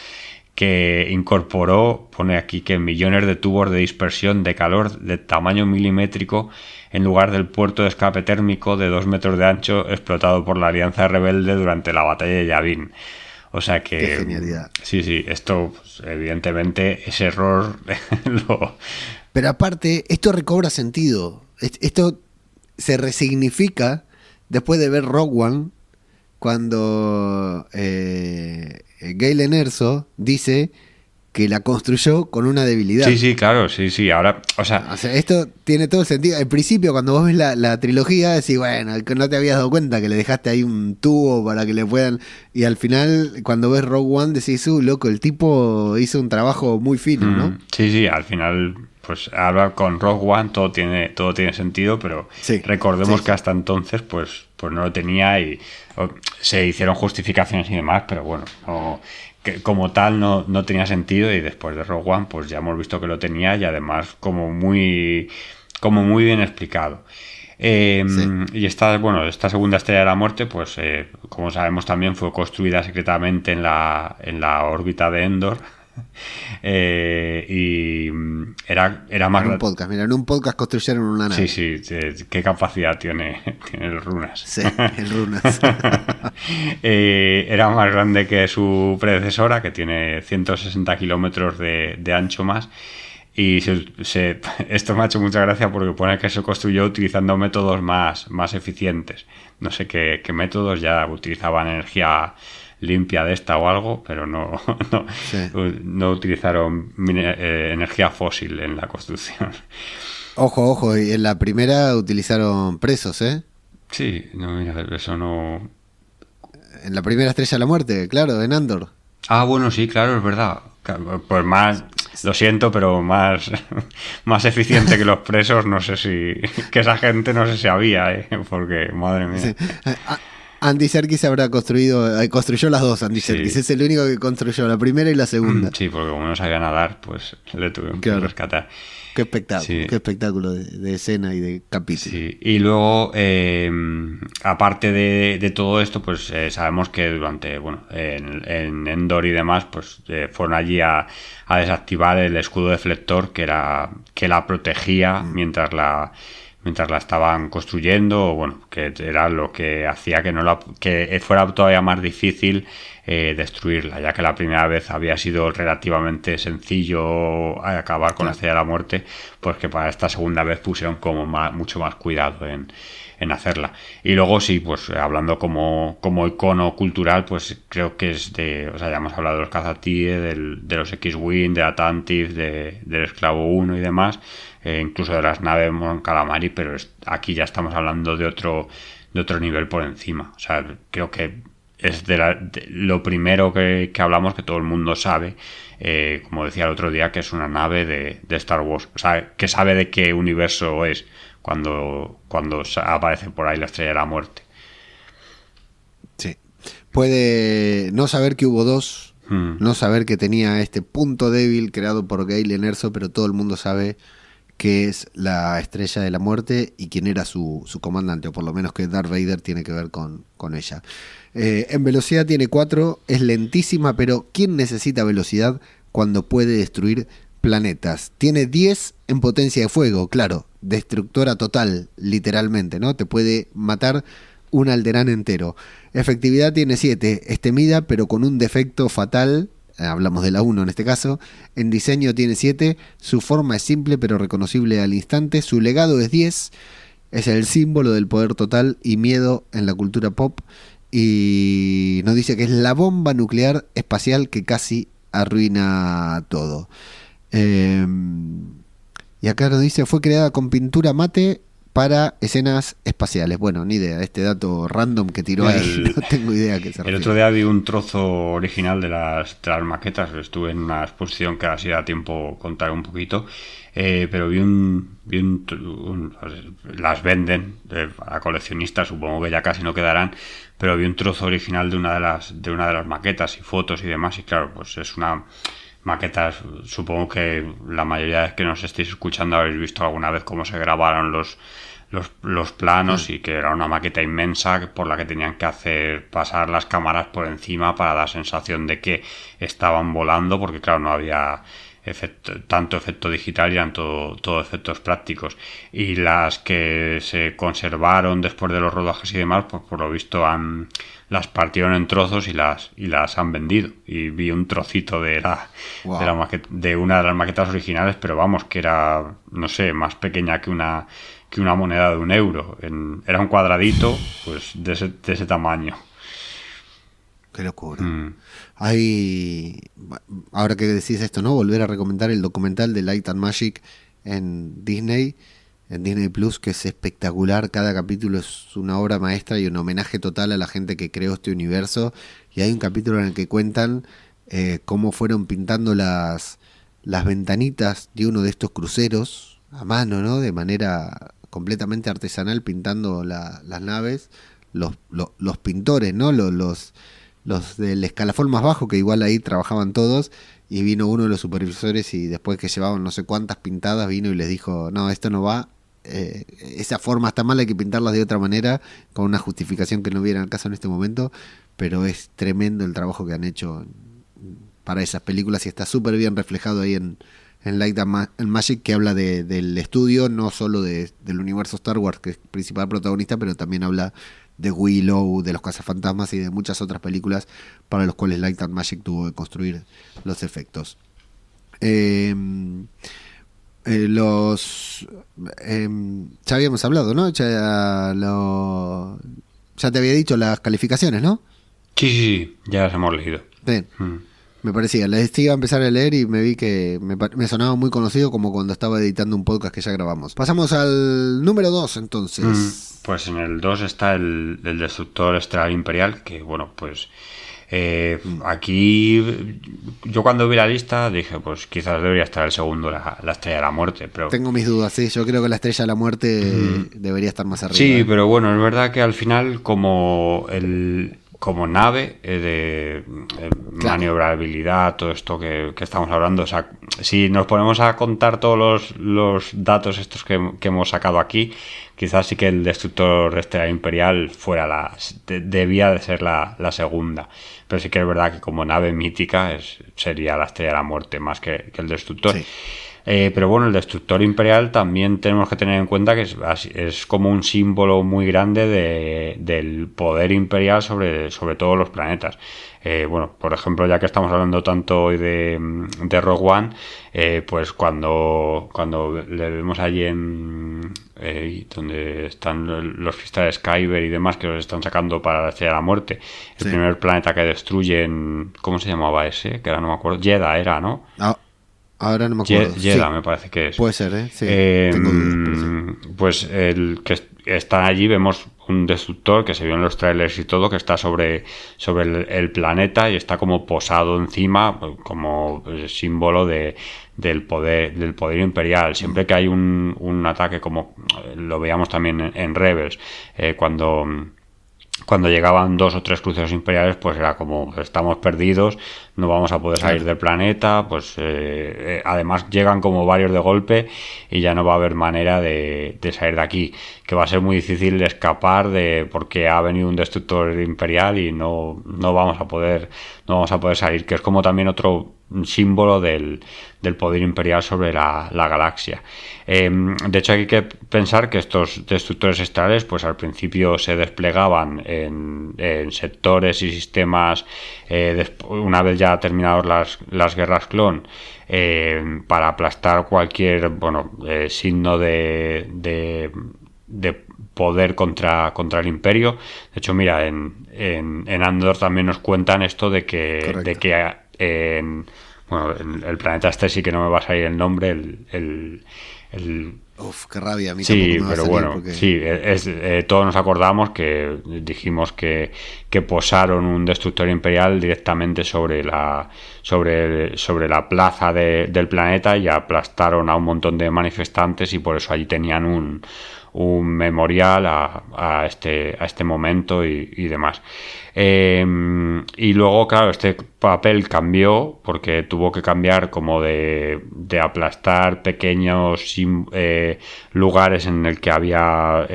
que incorporó, pone aquí, que millones de tubos de dispersión de calor de tamaño milimétrico en lugar del puerto de escape térmico de 2 metros de ancho explotado por la Alianza Rebelde durante la batalla de Yavin. O sea que... ¡Qué genialidad! Sí, esto pues, evidentemente ese error Pero aparte, esto recobra sentido. Esto se resignifica después de ver Rogue One, cuando Galen Erso dice que la construyó con una debilidad. Sí, claro, sí. Ahora, o sea, esto tiene todo el sentido. Al principio, cuando vos ves la trilogía, decís, bueno, no te habías dado cuenta que le dejaste ahí un tubo para que le puedan... Y al final, cuando ves Rogue One, decís, loco, el tipo hizo un trabajo muy fino, ¿no? Sí, al final, pues ahora con Rogue One todo tiene sentido, pero sí, recordemos que hasta entonces, pues no lo tenía y se hicieron justificaciones y demás, pero bueno, no... que como tal no tenía sentido, y después de Rogue One pues ya hemos visto que lo tenía, y además como muy bien explicado. Y esta segunda Estrella de la Muerte, pues como sabemos también fue construida secretamente en la órbita de Endor. Y era más... En un podcast construyeron una nave. Sí, qué capacidad tiene el Runas. Sí, el Runas. Era más grande que su predecesora, que tiene 160 kilómetros de ancho más. Y esto me ha hecho mucha gracia porque pone que se construyó utilizando métodos más eficientes. No sé qué métodos, ya utilizaban energía limpia de esta o algo, pero no utilizaron energía fósil en la construcción. Ojo, y en la primera utilizaron presos, ¿eh? Sí, no, mira, eso no... En la primera Estrella de la Muerte, claro, en Andor. Ah, bueno, sí, claro, es verdad. Pues más, lo siento, pero más eficiente que los presos, no sé que esa gente no sé si había, porque, madre mía. Sí. Andy Serkis construyó las dos. Andy Serkis es el único que construyó la primera y la segunda. Sí, porque como no sabía nadar, pues le tuvieron que rescatar. Qué espectáculo de escena y de capítulo. Sí, y luego, aparte de todo esto, pues sabemos que durante, en Endor y demás, pues fueron allí a desactivar el escudo deflector que la protegía mientras la estaban construyendo, o que era lo que hacía que fuera todavía más difícil destruirla, ya que la primera vez había sido relativamente sencillo acabar con la Estrella de la Muerte, pues que para esta segunda vez pusieron como mucho más cuidado en hacerla. Y luego sí, pues hablando como icono cultural, pues creo que ya hemos hablado de los Khazad-dûti, de los X-Wing, de Atlantis, del Esclavo 1 y demás, incluso de las naves Mon Calamari, pero aquí ya estamos hablando de otro nivel por encima. O sea, creo que es de lo primero que hablamos, que todo el mundo sabe, como decía el otro día, que es una nave de Star Wars. O sea, que sabe de qué universo es cuando aparece por ahí la Estrella de la Muerte. Sí. Puede no saber que hubo dos, no saber que tenía este punto débil creado por Galen Erso, pero todo el mundo sabe que es la Estrella de la Muerte y quién era su comandante, o por lo menos que Darth Vader tiene que ver con ella. En velocidad tiene 4, es lentísima, pero ¿quién necesita velocidad cuando puede destruir planetas? Tiene 10 en potencia de fuego, claro, destructora total, literalmente, ¿no? Te puede matar un Alderaan entero. Efectividad tiene 7, es temida, pero con un defecto fatal. Hablamos de la 1 en este caso. En diseño tiene 7, su forma es simple pero reconocible al instante, su legado es 10, es el símbolo del poder total y miedo en la cultura pop, y nos dice que es la bomba nuclear espacial que casi arruina todo. Y acá nos dice, fue creada con pintura mate para escenas espaciales. Bueno, ni idea, este dato random que tiró ahí, no tengo idea a qué se refiere. El otro día vi un trozo original de las maquetas, estuve en una exposición que así da tiempo contar un poquito, pero las venden a coleccionistas, supongo que ya casi no quedarán, pero vi un trozo original de una de las maquetas y fotos y demás, y claro, pues es una maqueta, supongo que la mayoría de los que nos estéis escuchando habéis visto alguna vez cómo se grabaron los planos, y que era una maqueta inmensa por la que tenían que hacer pasar las cámaras por encima para dar sensación de que estaban volando, porque claro, no había tanto efecto digital y eran todo efectos prácticos, y las que se conservaron después de los rodajes y demás, pues por lo visto las partieron en trozos y las han vendido, y vi un trocito de de una de las maquetas originales, pero vamos, que era, no sé, más pequeña que una moneda de €1. Era un cuadradito, pues de ese tamaño. Qué locura. Ahora que decís esto, ¿no? Volver a recomendar el documental de Light and Magic en Disney Plus, que es espectacular. Cada capítulo es una obra maestra y un homenaje total a la gente que creó este universo. Y hay un capítulo en el que cuentan cómo fueron pintando las ventanitas de uno de estos cruceros a mano, ¿no? De manera completamente artesanal, pintando las naves. Los pintores, ¿no? Los del escalafón más bajo, que igual ahí trabajaban todos, y vino uno de los supervisores y después que llevaban no sé cuántas pintadas vino y les dijo, no, esto no va, esa forma está mal, hay que pintarlas de otra manera, con una justificación que no viene al caso en este momento, pero es tremendo el trabajo que han hecho para esas películas y está súper bien reflejado ahí en Light and Magic, que habla del estudio, no solo del universo Star Wars, que es principal protagonista, pero también habla de Willow, de los cazafantasmas y de muchas otras películas para los cuales Light and Magic tuvo que construir los efectos. Ya habíamos hablado, ¿no? Ya te había dicho las calificaciones, ¿no? Sí, ya las hemos leído. Bien. Me parecía, les iba a empezar a leer y me vi que me sonaba muy conocido, como cuando estaba editando un podcast que ya grabamos. Pasamos al número 2, entonces. Pues en el 2 está el Destructor Estelar Imperial, que bueno, pues aquí yo cuando vi la lista dije, pues quizás debería estar el segundo, la Estrella de la Muerte, pero tengo mis dudas, sí, yo creo que la Estrella de la Muerte debería estar más arriba. Sí, pero bueno, es verdad que al final como nave de maniobrabilidad, todo esto que estamos hablando, o sea, si nos ponemos a contar todos los datos estos que hemos sacado aquí, quizás sí que el Destructor Estelar Imperial debía de ser la segunda, pero sí que es verdad que como nave mítica sería la Estrella de la Muerte más que el Destructor. Sí. Pero bueno, el Destructor Imperial también tenemos que tener en cuenta que es como un símbolo muy grande del poder imperial sobre todos los planetas. Bueno, por ejemplo, ya que estamos hablando tanto hoy de Rogue One, pues cuando le vemos allí donde están los cristales Kyber y demás que los están sacando para la Estrella de la Muerte, el primer planeta que destruyen, ¿cómo se llamaba ese? Que ahora no me acuerdo, Jedha era, ¿no? Ahora no me acuerdo. Jedha, me parece que es. Puede ser, sí. Tengo dudas, sí. Pues el que está allí, vemos un destructor que se vio en los trailers y todo, que está sobre el planeta y está como posado encima, como símbolo del poder imperial. Siempre que hay un ataque, como lo veíamos también en Rebels, cuando cuando llegaban 2 o 3 cruceros imperiales, pues era como, estamos perdidos, no vamos a poder salir del planeta, pues además llegan como varios de golpe y ya no va a haber manera de salir de aquí, que va a ser muy difícil de escapar porque ha venido un destructor imperial y no vamos a poder salir, que es como también otro símbolo del poder imperial sobre la galaxia. De hecho, hay que pensar que estos destructores estelares, pues al principio se desplegaban en sectores y sistemas, una vez ya terminadas las guerras clon, para aplastar cualquier signo de poder contra el imperio. De hecho, mira, en Andor también nos cuentan esto de que en el planeta este, sí que no me va a salir el nombre, Uf, qué rabia, a mí sí, tampoco me va pero a salir bueno, porque... sí, todos nos acordamos que dijimos que posaron un destructor imperial directamente sobre la plaza del planeta y aplastaron a un montón de manifestantes, y por eso allí tenían un memorial a este momento y demás. Y luego, claro, este papel cambió porque tuvo que cambiar como de aplastar pequeños lugares en el que había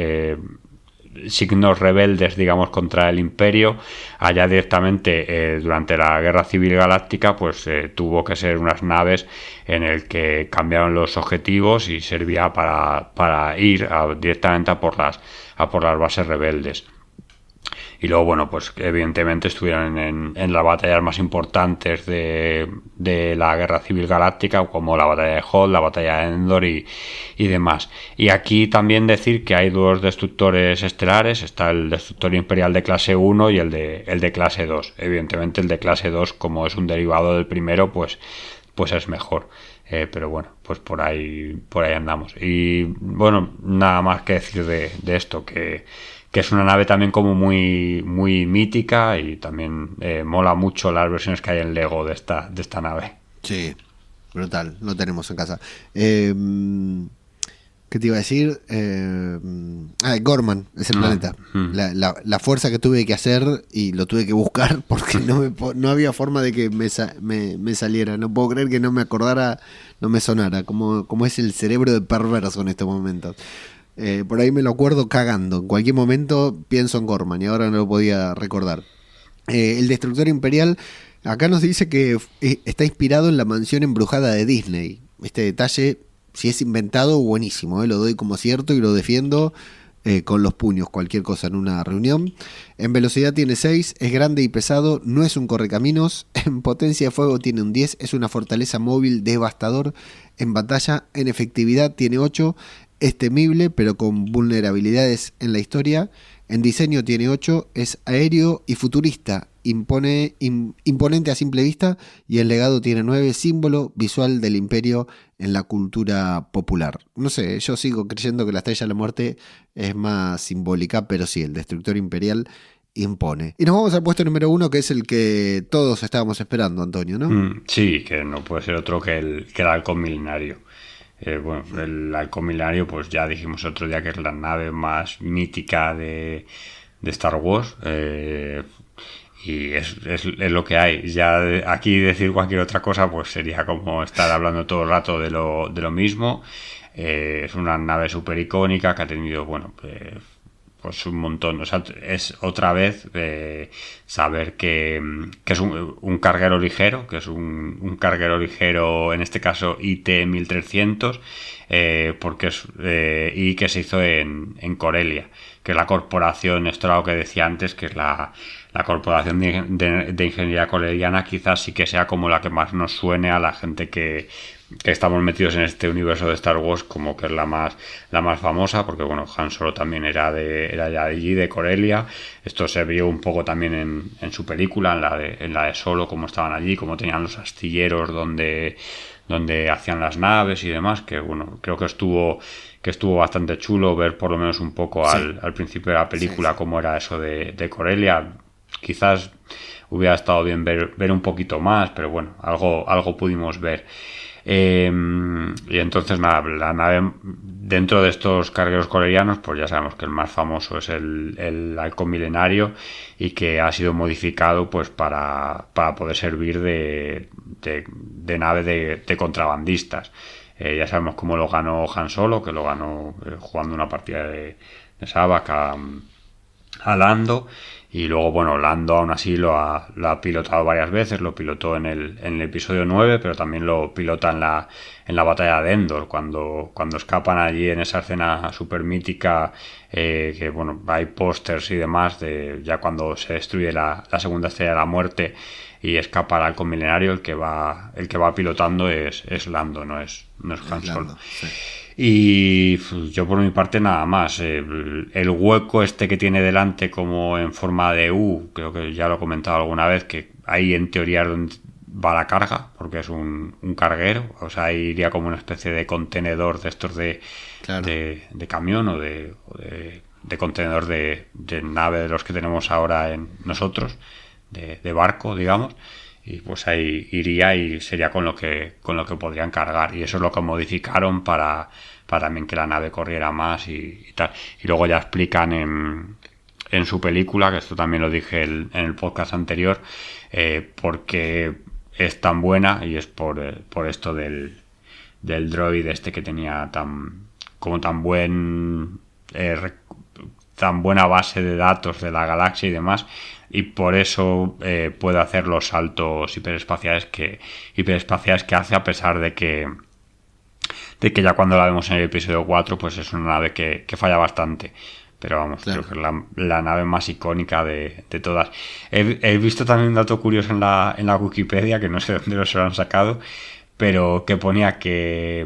signos rebeldes, digamos, contra el imperio. Allá directamente, durante la Guerra Civil Galáctica, pues tuvo que ser unas naves en el que cambiaron los objetivos y servía para ir directamente a por las bases rebeldes. Y luego, bueno, pues evidentemente estuvieron en las batallas más importantes de la Guerra Civil Galáctica, como la batalla de Hoth, la batalla de Endor y demás. Y aquí también decir que hay 2 destructores estelares, está el destructor imperial de clase 1 y el de clase 2. Evidentemente el de clase 2, como es un derivado del primero, pues es mejor. Pero bueno, pues por ahí andamos. Y bueno, nada más que decir de esto, que es una nave también como muy, muy mítica, y también mola mucho las versiones que hay en Lego de esta nave. Sí, brutal, lo tenemos en casa. ¿Qué te iba a decir? Gorman es el planeta. La fuerza que tuve que hacer, y lo tuve que buscar porque no había forma de que me saliera. No puedo creer que no me acordara, no me sonara. Como es el cerebro de perverso en estos momentos. Por ahí me lo acuerdo cagando. En cualquier momento pienso en Gorman y ahora no lo podía recordar. El destructor imperial acá nos dice que está inspirado en la mansión embrujada de Disney. Este detalle, si es inventado, buenísimo, lo doy como cierto y lo defiendo con los puños, cualquier cosa en una reunión. En velocidad tiene 6, es grande y pesado, no es un correcaminos. En potencia de fuego tiene un 10, es una fortaleza móvil devastador. En batalla, en efectividad tiene 8, es temible pero con vulnerabilidades en la historia. En diseño tiene 8, es aéreo y futurista, imponente a simple vista, y en legado tiene 9, símbolo visual del imperio en la cultura popular. No sé, yo sigo creyendo que la Estrella de la Muerte es más simbólica, pero sí, el destructor imperial impone. Y nos vamos al puesto número 1, que es el que todos estábamos esperando, Antonio, ¿no? Sí, que no puede ser otro que el halcón milenario. Bueno, el halcón milenario, pues ya dijimos otro día que es la nave más mítica de Star Wars, y es lo que hay. Ya aquí decir cualquier otra cosa pues sería como estar hablando todo el rato de lo mismo. Es una nave súper icónica que ha tenido, bueno, pues un montón. O sea, es otra vez saber que es un carguero ligero, que es un carguero ligero, en este caso IT-1300, porque y que se hizo en Corellia, que es la corporación, esto era lo que decía antes, que es la corporación de ingeniería coreliana. Quizás sí que sea como la que más nos suene a la gente que estamos metidos en este universo de Star Wars, como que es la más famosa, porque bueno, Han Solo también era ya de allí, de Corellia. Esto se vio un poco también en su película, en la de Solo, cómo estaban allí, cómo tenían los astilleros donde hacían las naves y demás, que bueno, creo que estuvo bastante chulo ver por lo menos un poco al principio de la película cómo era eso de Corellia. Quizás hubiera estado bien ver un poquito más, pero bueno, algo pudimos ver. Y entonces nada, la nave dentro de estos cargueros corellianos, pues ya sabemos que el más famoso es el halcón milenario y que ha sido modificado pues para poder servir de nave de contrabandistas. Ya sabemos cómo lo ganó Han Solo, que lo ganó jugando una partida de Sabacc a Lando. Y luego, bueno, Lando aún así lo ha pilotado varias veces. Lo pilotó en el episodio 9, pero también lo pilota en la batalla de Endor, cuando escapan allí en esa escena súper mítica, que bueno, hay pósters y demás de ya cuando se destruye la segunda estrella de la muerte y escapa el halcón milenario. El que va pilotando es Lando, no es Han Solo. Sí. Y yo por mi parte nada más. El hueco este que tiene delante como en forma de U, creo que ya lo he comentado alguna vez, que ahí en teoría es donde va la carga, porque es un carguero, o sea, ahí iría como una especie de contenedor de estos de camión o de contenedor de nave de los que tenemos ahora en nosotros, de barco, digamos. Y pues ahí iría y sería con lo que podrían cargar, y eso es lo que modificaron para también que la nave corriera más y tal. Y luego ya explican en su película, que esto también lo dije en el podcast anterior, porque es tan buena, y es por esto del droide este que tenía tan buena base de datos de la galaxia y demás, y por eso puede hacer los saltos hiperespaciales que hace, a pesar de que ya cuando la vemos en el episodio 4 pues es una nave que falla bastante. Pero vamos, claro, creo que es la nave más icónica de todas. He visto también un dato curioso en la Wikipedia, que no sé dónde se lo han sacado, pero que ponía que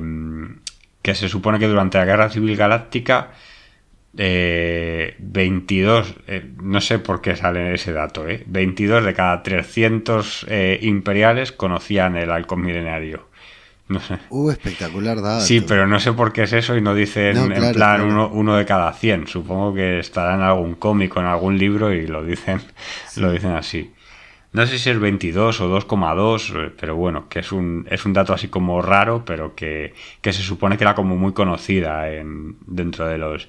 se supone que durante la Guerra Civil Galáctica 22, no sé por qué sale ese dato, 22 de cada 300 imperiales conocían el halcón milenario. No sé. Espectacular dato. Sí, pero no sé por qué es eso y no dicen en plan uno de cada 100. Supongo que estará en algún cómic o en algún libro y lo dicen así. No sé si es 22 o 2,2, pero bueno, que es un dato así como raro, pero que se supone que era como muy conocida dentro de los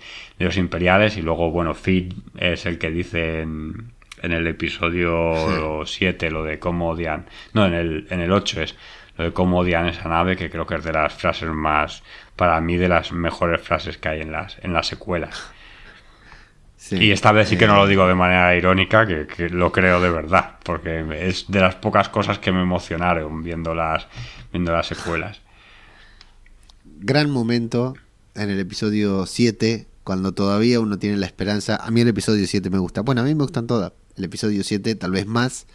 imperiales. Y luego, bueno, Finn es el que dice en el episodio 7 lo de cómo odian... No, en el 8 es lo de cómo odian esa nave, que creo que es de las frases más... Para mí, de las mejores frases que hay en las secuelas. Sí, y esta vez sí que no lo digo de manera irónica, que lo creo de verdad, porque es de las pocas cosas que me emocionaron viendo las secuelas. Gran momento en el episodio 7, cuando todavía uno tiene la esperanza. A mí el episodio 7 me gusta. Bueno, a mí me gustan todas. El episodio 7 tal vez más.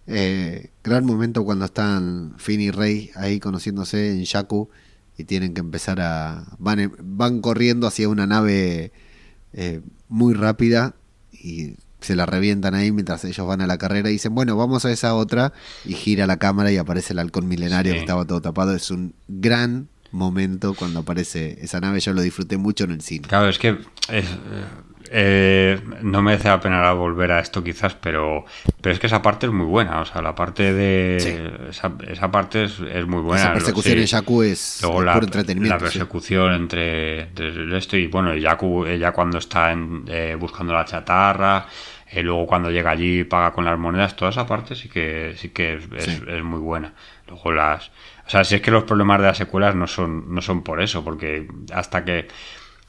Gran momento cuando están Finn y Rey ahí conociéndose en Jakku y tienen que empezar van corriendo hacia una nave muy rápida y se la revientan ahí mientras ellos van a la carrera y dicen, bueno, vamos a esa otra, y gira la cámara y aparece el halcón milenario, sí, que estaba todo tapado. Es un gran momento cuando aparece esa nave. Yo lo disfruté mucho en el cine. Claro, es que no merece la pena volver a esto quizás, pero es que esa parte es muy buena. O sea, la parte de... Sí. Esa parte es muy buena. Esa persecución en Jakku es puro entretenimiento. La persecución entre esto y, bueno, Jakku, ella cuando está buscando la chatarra, luego cuando llega allí paga con las monedas, toda esa parte sí que es muy buena. Luego o sea, si es que los problemas de las secuelas no son por eso, porque hasta que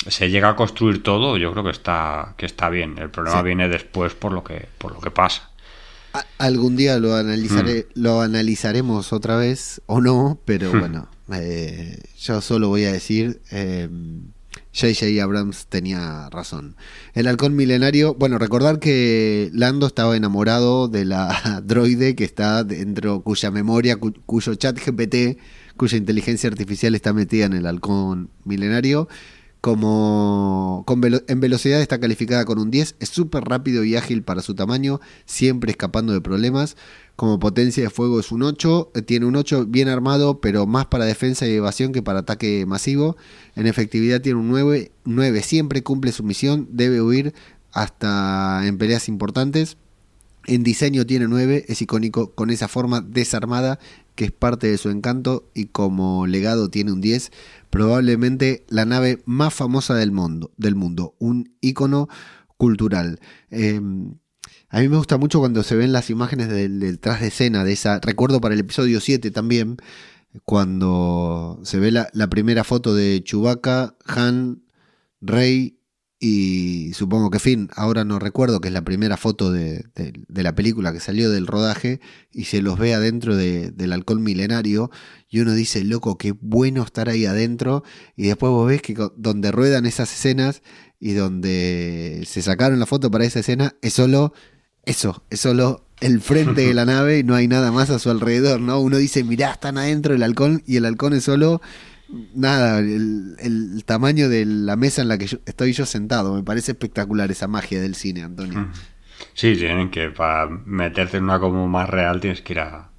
se llega a construir todo, yo creo que está bien. El problema viene después por lo que pasa. Algún día lo analizaremos otra vez o no, pero bueno, yo solo voy a decir, J.J. Abrams tenía razón. El halcón milenario, bueno, recordar que Lando estaba enamorado de la droide que está dentro, cuya memoria, cuyo chat GPT, cuya inteligencia artificial está metida en el halcón milenario. En velocidad está calificada con un 10, es súper rápido y ágil para su tamaño, siempre escapando de problemas. Como potencia de fuego es un 8, tiene un 8 bien armado, pero más para defensa y evasión que para ataque masivo. En efectividad tiene un 9, siempre cumple su misión, debe huir hasta en peleas importantes. En diseño tiene 9, es icónico con esa forma desarmada que es parte de su encanto y como legado tiene un 10, probablemente la nave más famosa del mundo, un ícono cultural. A mí me gusta mucho cuando se ven las imágenes del tras de escena de esa, recuerdo para el episodio 7 también, cuando se ve la primera foto de Chewbacca, Han, Rey y supongo que Finn, ahora no recuerdo, que es la primera foto de la película que salió del rodaje y se los ve adentro del halcón milenario y uno dice, loco, qué bueno estar ahí adentro, y después vos ves que donde ruedan esas escenas y donde se sacaron la foto para esa escena es solo eso, es solo el frente de la nave y no hay nada más a su alrededor, ¿no? Uno dice, mirá, están adentro del halcón y el halcón es solo nada, el tamaño de la mesa en la que estoy yo sentado. Me parece espectacular esa magia del cine, Antonio. Sí, tienen que, para meterte en una como más real, tienes que ir a...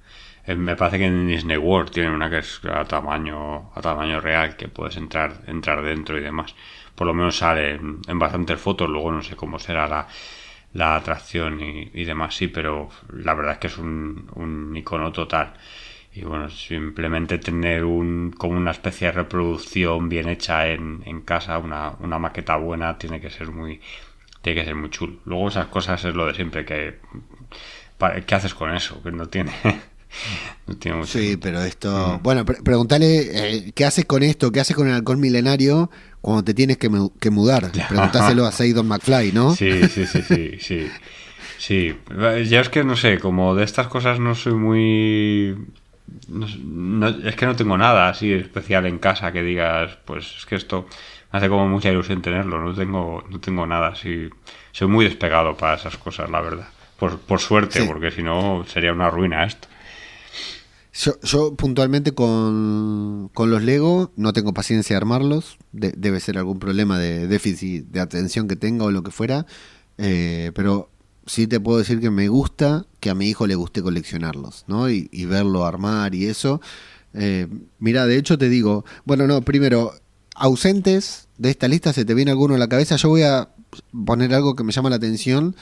Me parece que en Disney World tienen una que es a tamaño real, que puedes entrar dentro y demás. Por lo menos sale en bastantes fotos, luego no sé cómo será la atracción y demás, sí, pero la verdad es que es un icono total. Y bueno, simplemente tener como una especie de reproducción bien hecha en casa, una maqueta buena, tiene que ser muy chulo. Luego esas cosas es lo de siempre, ¿qué haces con eso? Que no tiene mucho. Sí, pero esto... Bueno, preguntale ¿qué haces con esto? ¿Qué haces con el halcón milenario cuando te tienes que mudar? Preguntáselo a Seidon McFly, ¿no? Sí. Sí, yo es que no sé, como de estas cosas no soy muy... No, es que no tengo nada así especial en casa que digas, pues es que esto me hace como mucha ilusión tenerlo. No tengo nada así. Soy muy despegado para esas cosas, la verdad. Por suerte, sí. Porque si no sería una ruina esto. Yo puntualmente con los Lego no tengo paciencia de armarlos. Debe ser algún problema de déficit de atención que tenga o lo que fuera. Pero sí te puedo decir que me gusta que a mi hijo le guste coleccionarlos, ¿no? Y verlo armar y eso. Mira, de hecho te digo, bueno, no, primero, ausentes de esta lista, ¿se te viene alguno a la cabeza? Yo voy a poner algo que me llama la atención,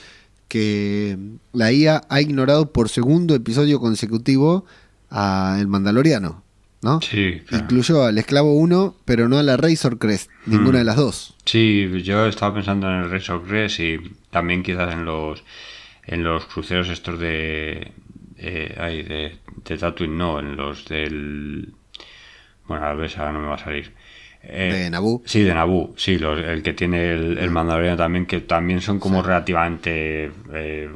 que la IA ha ignorado por segundo episodio consecutivo a El Mandaloriano, ¿no? Sí, claro. Incluyó al Esclavo 1, pero no a la Razor Crest, ninguna de las dos. Sí, yo estaba pensando en el Razor Crest y también quizás en los cruceros estos de Tatooine, no, en los del... Bueno, a ver, ahora no me va a salir. ¿De Naboo? Sí, de Naboo, sí, el que tiene el Mandaloriano también, que también son como relativamente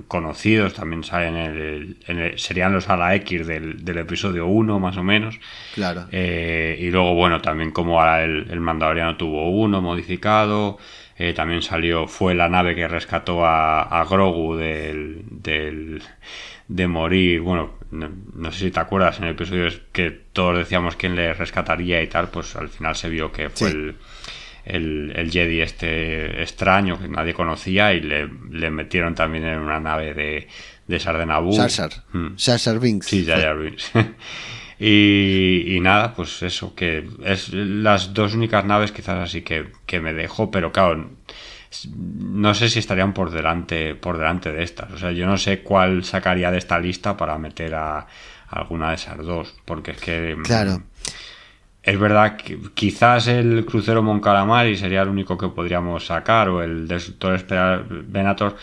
conocidos, también salen serían los ala X del episodio 1 más o menos. Claro. Y luego, bueno, también como ahora el Mandaloriano tuvo uno modificado, también fue la nave que rescató a Grogu de morir. Bueno, no sé si te acuerdas, en el episodio que todos decíamos quién le rescataría y tal, pues al final se vio que fue sí. el Jedi este extraño que nadie conocía y le metieron también en una nave de esas de Naboo. Jar Jar Binks. Sí, Jar Jar Binks. Y nada, pues eso, que es las dos únicas naves quizás así que me dejo, pero claro, no sé si estarían por delante de estas. O sea, yo no sé cuál sacaría de esta lista para meter a alguna de esas dos, porque es que... Claro. Es verdad que quizás el crucero Mon Calamari sería el único que podríamos sacar, o el destructor Venator,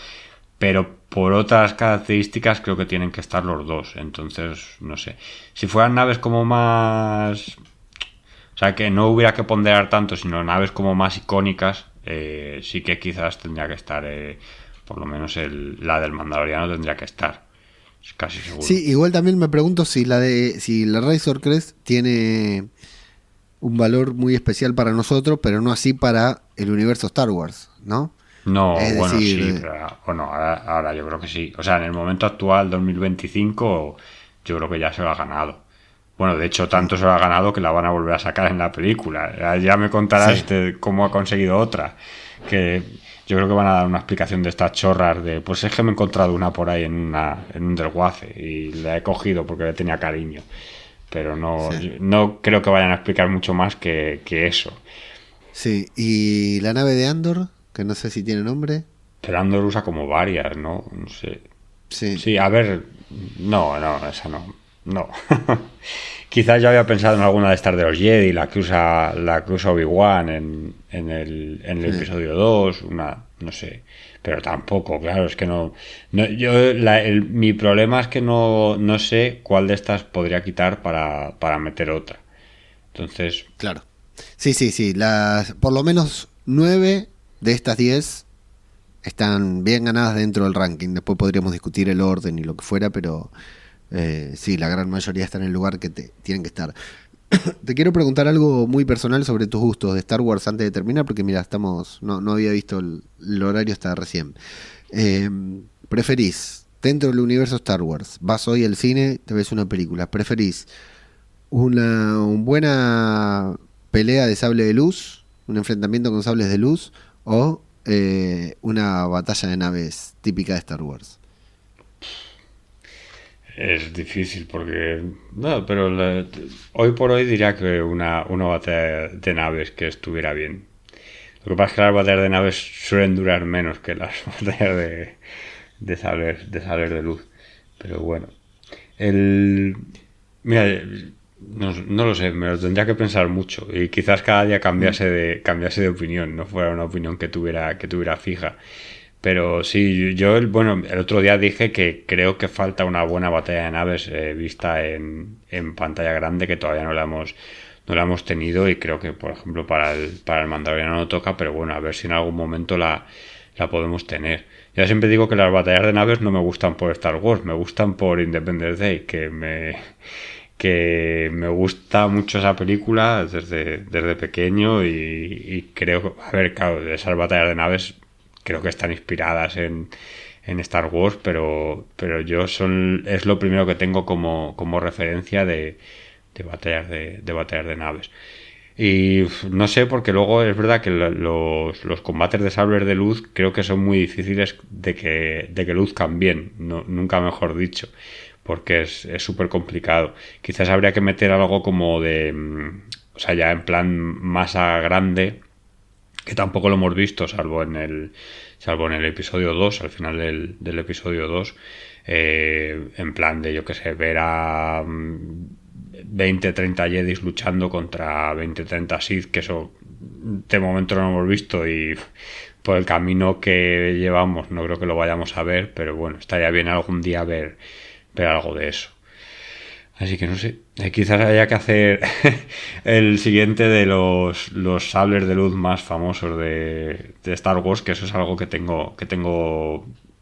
pero por otras características creo que tienen que estar los dos. Entonces, no sé. Si fueran naves como más... O sea, que no hubiera que ponderar tanto, sino naves como más icónicas, sí que quizás tendría que estar, por lo menos la del Mandaloriano tendría que estar. Es casi seguro. Sí, igual también me pregunto si la Razor Crest tiene un valor muy especial para nosotros, pero no así para el universo Star Wars, ¿no? No, es bueno, decir, sí, pero bueno, ahora yo creo que sí. O sea, en el momento actual, 2025, yo creo que ya se lo ha ganado. Bueno, de hecho, tanto se lo ha ganado que la van a volver a sacar en la película. Ya me contarás cómo ha conseguido otra. Que yo creo que van a dar una explicación de estas chorras de... Pues es que me he encontrado una por ahí en un desguace y la he cogido porque le tenía cariño. Pero no creo que vayan a explicar mucho más que eso. Sí, y la nave de Andor, que no sé si tiene nombre. Pero Andor usa como varias, ¿no? No sé. Sí. Sí, a ver, no, esa no. No. Quizás yo había pensado en alguna de estas de los Jedi, la que usa Obi-Wan en el episodio 2, no sé. Pero tampoco, claro, es que no mi problema es que no sé cuál de estas podría quitar para meter otra. Entonces... Claro. Sí. Por lo menos 9 de estas 10 están bien ganadas dentro del ranking. Después podríamos discutir el orden y lo que fuera, pero sí, la gran mayoría están en el lugar que tienen que estar. Te quiero preguntar algo muy personal sobre tus gustos de Star Wars antes de terminar, porque mira, no había visto el horario hasta recién. ¿Preferís, dentro del universo Star Wars, vas hoy al cine, te ves una película, preferís una buena pelea de sable de luz, un enfrentamiento con sables de luz, o una batalla de naves típica de Star Wars? Es difícil porque... No, pero hoy por hoy diría que una batalla de naves que estuviera bien. Lo que pasa es que las batallas de naves suelen durar menos que las batallas de sables de luz. Pero bueno. Mira, no lo sé, me lo tendría que pensar mucho. Y quizás cada día cambiase de opinión, no fuera una opinión que tuviera fija. Pero sí, yo el otro día dije que creo que falta una buena batalla de naves vista en pantalla grande, que todavía no la hemos tenido, y creo que, por ejemplo, para el Mandaloriano no toca, pero bueno, a ver si en algún momento la podemos tener. Yo siempre digo que las batallas de naves no me gustan por Star Wars, me gustan por Independence Day, que me gusta mucho esa película desde pequeño, y creo, a ver, claro, esas batallas de naves creo que están inspiradas en Star Wars, pero yo es lo primero que tengo como referencia de batallas de naves. Y no sé, porque luego es verdad que los combates de sables de luz creo que son muy difíciles de que luzcan bien, nunca mejor dicho, porque es súper complicado. Quizás habría que meter algo como o sea, ya en plan masa grande, que tampoco lo hemos visto, salvo en el episodio 2, al final del episodio 2, en plan de, yo que sé, ver a 20-30 Jedis luchando contra 20-30 Sith, que eso de momento no lo hemos visto, y por el camino que llevamos no creo que lo vayamos a ver, pero bueno, estaría bien algún día ver algo de eso. Así que no sé, quizás haya que hacer el siguiente de los sables de luz más famosos de Star Wars, que eso es algo que tengo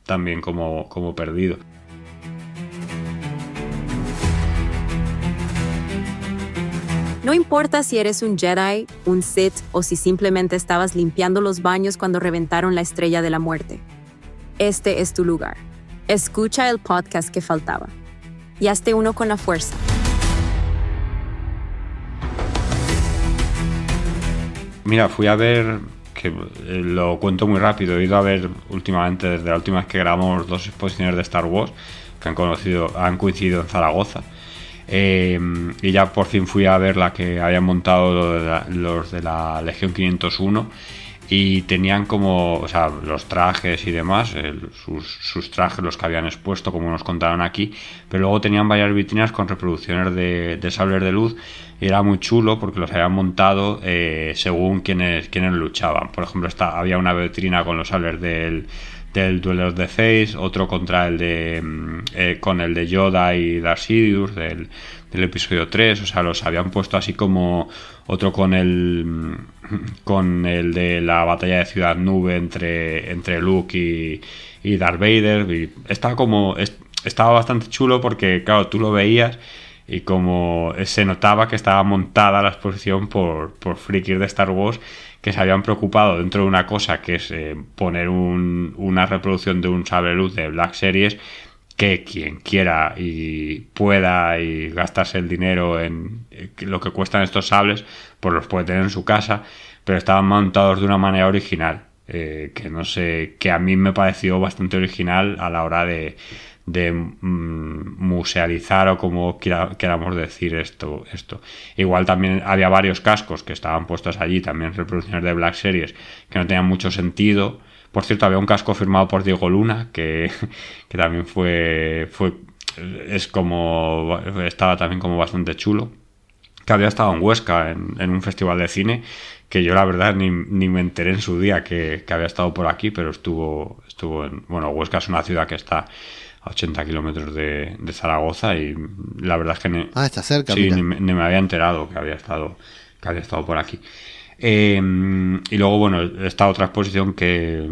también como perdido. No importa si eres un Jedi, un Sith o si simplemente estabas limpiando los baños cuando reventaron la Estrella de la Muerte. Este es tu lugar. Escucha el podcast que faltaba. Y hazte uno con la fuerza. Mira, fui a ver, que lo cuento muy rápido, he ido a ver últimamente, desde la última vez que grabamos, 2 exposiciones de Star Wars que han coincidido en Zaragoza. Y ya por fin fui a ver la que habían montado los de la Legión 501, y tenían como, o sea, los trajes y demás, sus trajes, los que habían expuesto, como nos contaron aquí, pero luego tenían varias vitrinas con reproducciones de sables de luz, y era muy chulo porque los habían montado según quienes luchaban. Por ejemplo, había una vitrina con los sables del Duel of the Fates, otro contra con el de Yoda y Darth Sidious del episodio 3, o sea, los habían puesto así, como otro con el de la batalla de Ciudad Nube entre Luke y Darth Vader, y estaba bastante chulo porque, claro, tú lo veías y como se notaba que estaba montada la exposición por frikis de Star Wars, que se habían preocupado dentro de una cosa que es poner una reproducción de un sable luz de Black Series, que quien quiera y pueda y gastarse el dinero en lo que cuestan estos sables, pues los puede tener en su casa, pero estaban montados de una manera original, que no sé, que a mí me pareció bastante original a la hora de musealizar, o como queramos decir esto. Igual también había varios cascos que estaban puestos allí, también reproducciones de Black Series, que no tenían mucho sentido, Por cierto, había un casco firmado por Diego Luna, que también estaba también como bastante chulo, que había estado en Huesca en un festival de cine, que yo la verdad ni me enteré en su día que había estado por aquí, pero estuvo Huesca es una ciudad que está a 80 kilómetros de Zaragoza, y la verdad es que está cerca, sí, ni me había enterado que había estado por aquí. Y luego, bueno, esta otra exposición que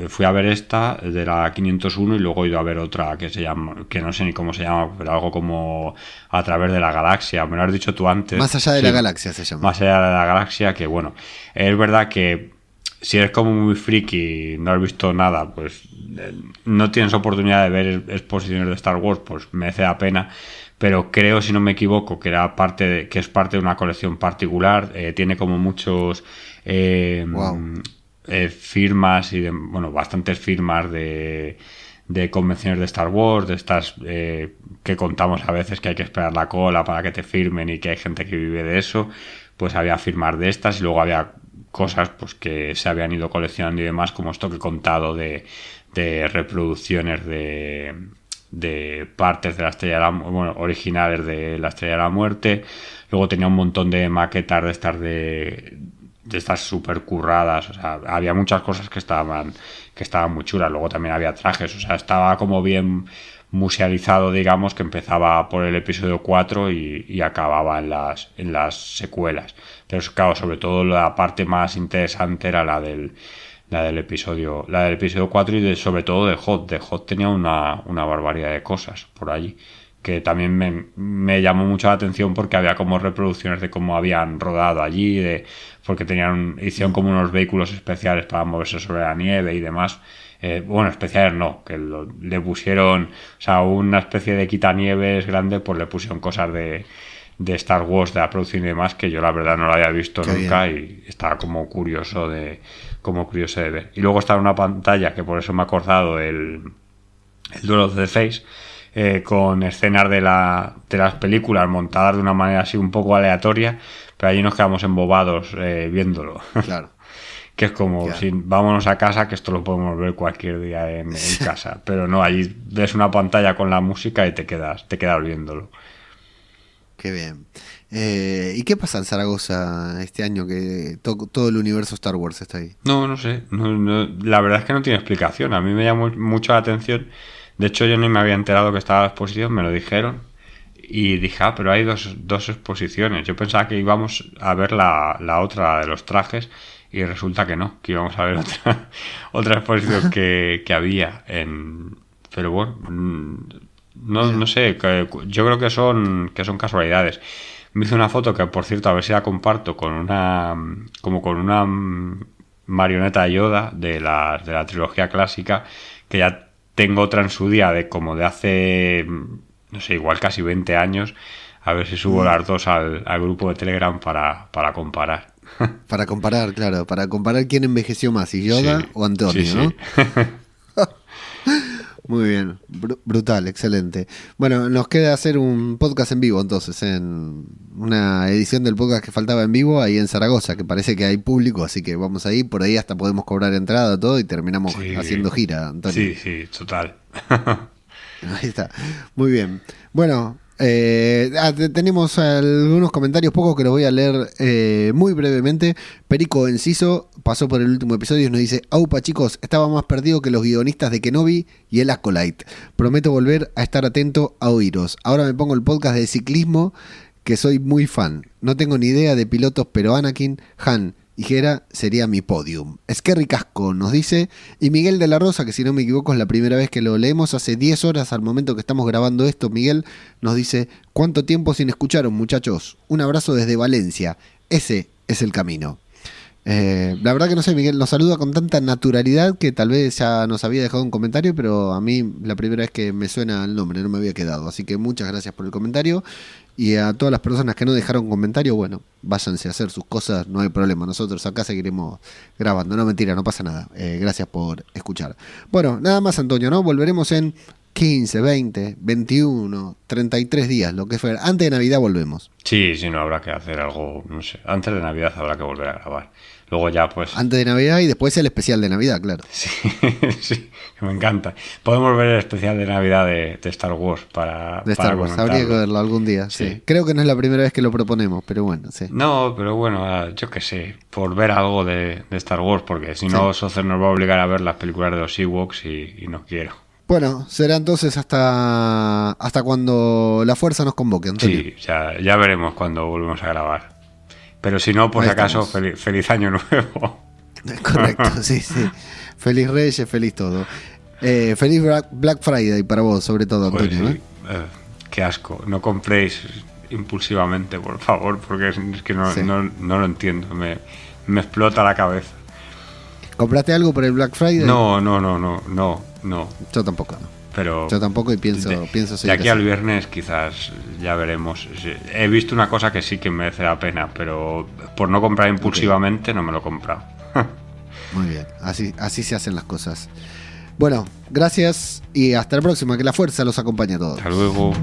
fui a ver, esta de la 501, y luego he ido a ver otra que se llama, que no sé ni cómo se llama, pero algo como A través de la galaxia, me lo has dicho tú antes. Más allá de la galaxia se llama. Más allá de la galaxia, que bueno, es verdad que si eres como muy friki, no has visto nada, pues no tienes oportunidad de ver exposiciones de Star Wars, pues merece la pena. Pero creo, si no me equivoco, que es parte de una colección particular. Tiene como muchos firmas y bastantes firmas de convenciones de Star Wars, de estas que contamos a veces que hay que esperar la cola para que te firmen y que hay gente que vive de eso. Pues había firmas de estas, y luego había cosas pues que se habían ido coleccionando y demás, como esto que he contado de reproducciones de partes de la Estrella de la originales de la Estrella de la Muerte. Luego tenía un montón de maquetas de estas super curradas, o sea, había muchas cosas que estaban muy chulas. Luego también había trajes, o sea, estaba como bien musealizado, digamos, que empezaba por el episodio 4 y acababa en las secuelas. Pero claro, sobre todo la parte más interesante era la del episodio 4, y sobre todo de Hot. De Hot tenía una barbaridad de cosas por allí, que también me llamó mucho la atención, porque había como reproducciones de cómo habían rodado allí, porque hicieron como unos vehículos especiales para moverse sobre la nieve y demás. Especiales no, que le pusieron, o sea, una especie de quitanieves grande, pues le pusieron cosas de Star Wars, de la producción y demás, que yo la verdad no lo había visto nunca, y estaba como curioso de ver. Y luego está en una pantalla, que por eso me he acordado, el Duel of the Fates, con escenas de las películas montadas de una manera así un poco aleatoria, pero allí nos quedamos embobados viéndolo. Claro. Que es como, vámonos a casa, que esto lo podemos ver cualquier día en casa. Pero no, allí ves una pantalla con la música y te quedas viéndolo. Qué bien. ¿Y qué pasa en Zaragoza este año que todo el universo Star Wars está ahí? No sé. No, la verdad es que no tiene explicación. A mí me llamó mucho la atención. De hecho, yo ni me había enterado que estaba la exposición, me lo dijeron. Y dije, pero hay dos exposiciones. Yo pensaba que íbamos a ver la otra de los trajes, y resulta que no, que íbamos a ver otra exposición que había. Pero bueno, no sé, yo creo que son casualidades. Me hice una foto que, por cierto, a ver si la comparto, con una marioneta de Yoda de la trilogía clásica, que ya tengo otra en su día de hace, no sé, igual casi 20 años. A ver si subo las dos al grupo de Telegram para comparar. Para comparar, claro, para comparar quién envejeció más, si Yoda o Antonio, ¿no? Muy bien, brutal, excelente. Bueno, nos queda hacer un podcast en vivo entonces, en una edición del podcast que faltaba en vivo ahí en Zaragoza, que parece que hay público, así que vamos ahí, por ahí hasta podemos cobrar entrada, todo, y terminamos haciendo gira, Antonio. Sí, total. Ahí está, muy bien. Bueno, tenemos algunos comentarios, pocos, que los voy a leer muy brevemente. Perico Enciso pasó por el último episodio y nos dice: aupa chicos, estaba más perdido que los guionistas de Kenobi y el Acolyte. Prometo volver a estar atento a oíros. Ahora me pongo el podcast de ciclismo, que soy muy fan. No tengo ni idea de pilotos, pero Anakin, Han y Hera sería mi podium. Esquerri Casco nos dice, y Miguel de la Rosa, que si no me equivoco es la primera vez que lo leemos, hace 10 horas al momento que estamos grabando esto. Miguel nos dice: ¿cuánto tiempo sin escucharos, muchachos? Un abrazo desde Valencia. Ese es el camino. La verdad que no sé, Miguel nos saluda con tanta naturalidad que tal vez ya nos había dejado un comentario, pero a mí la primera vez que me suena el nombre, no me había quedado. Así que muchas gracias por el comentario. Y a todas las personas que no dejaron comentario, bueno, váyanse a hacer sus cosas, no hay problema. Nosotros acá seguiremos grabando. No, mentira, no pasa nada. Gracias por escuchar. Bueno, nada más, Antonio, ¿no? Volveremos en 15, 20, 21, 33 días, lo que fuera. Antes de Navidad volvemos. Sí, no habrá que hacer algo, no sé. Antes de Navidad habrá que volver a grabar. Luego ya, pues... Antes de Navidad y después el especial de Navidad, claro. Sí, sí, me encanta. Podemos ver el especial de Navidad de Star Wars para Star Wars, habría que verlo algún día, sí. Creo que no es la primera vez que lo proponemos, pero bueno, sí. No, pero bueno, yo qué sé, por ver algo de Star Wars, porque si no, Socer nos va a obligar a ver las películas de los Ewoks y no quiero. Bueno, será entonces hasta cuando la fuerza nos convoque, Antonio. Sí, ya veremos cuando volvemos a grabar. Pero si no, pues acaso, feliz año nuevo. Correcto, sí. Feliz Reyes, feliz todo. Feliz Black Friday para vos, sobre todo, Antonio. Pues sí. Qué asco. No compréis impulsivamente, por favor, porque es que no lo entiendo. Me explota la cabeza. ¿Compraste algo por el Black Friday? No. Yo tampoco, no. Pero yo tampoco y pienso de aquí al viernes quizás ya veremos. He visto una cosa que sí que merece la pena, pero por no comprar impulsivamente no me lo he comprado. Muy bien, así se hacen las cosas. Bueno, gracias y hasta la próxima, que la fuerza los acompañe a todos. Hasta luego.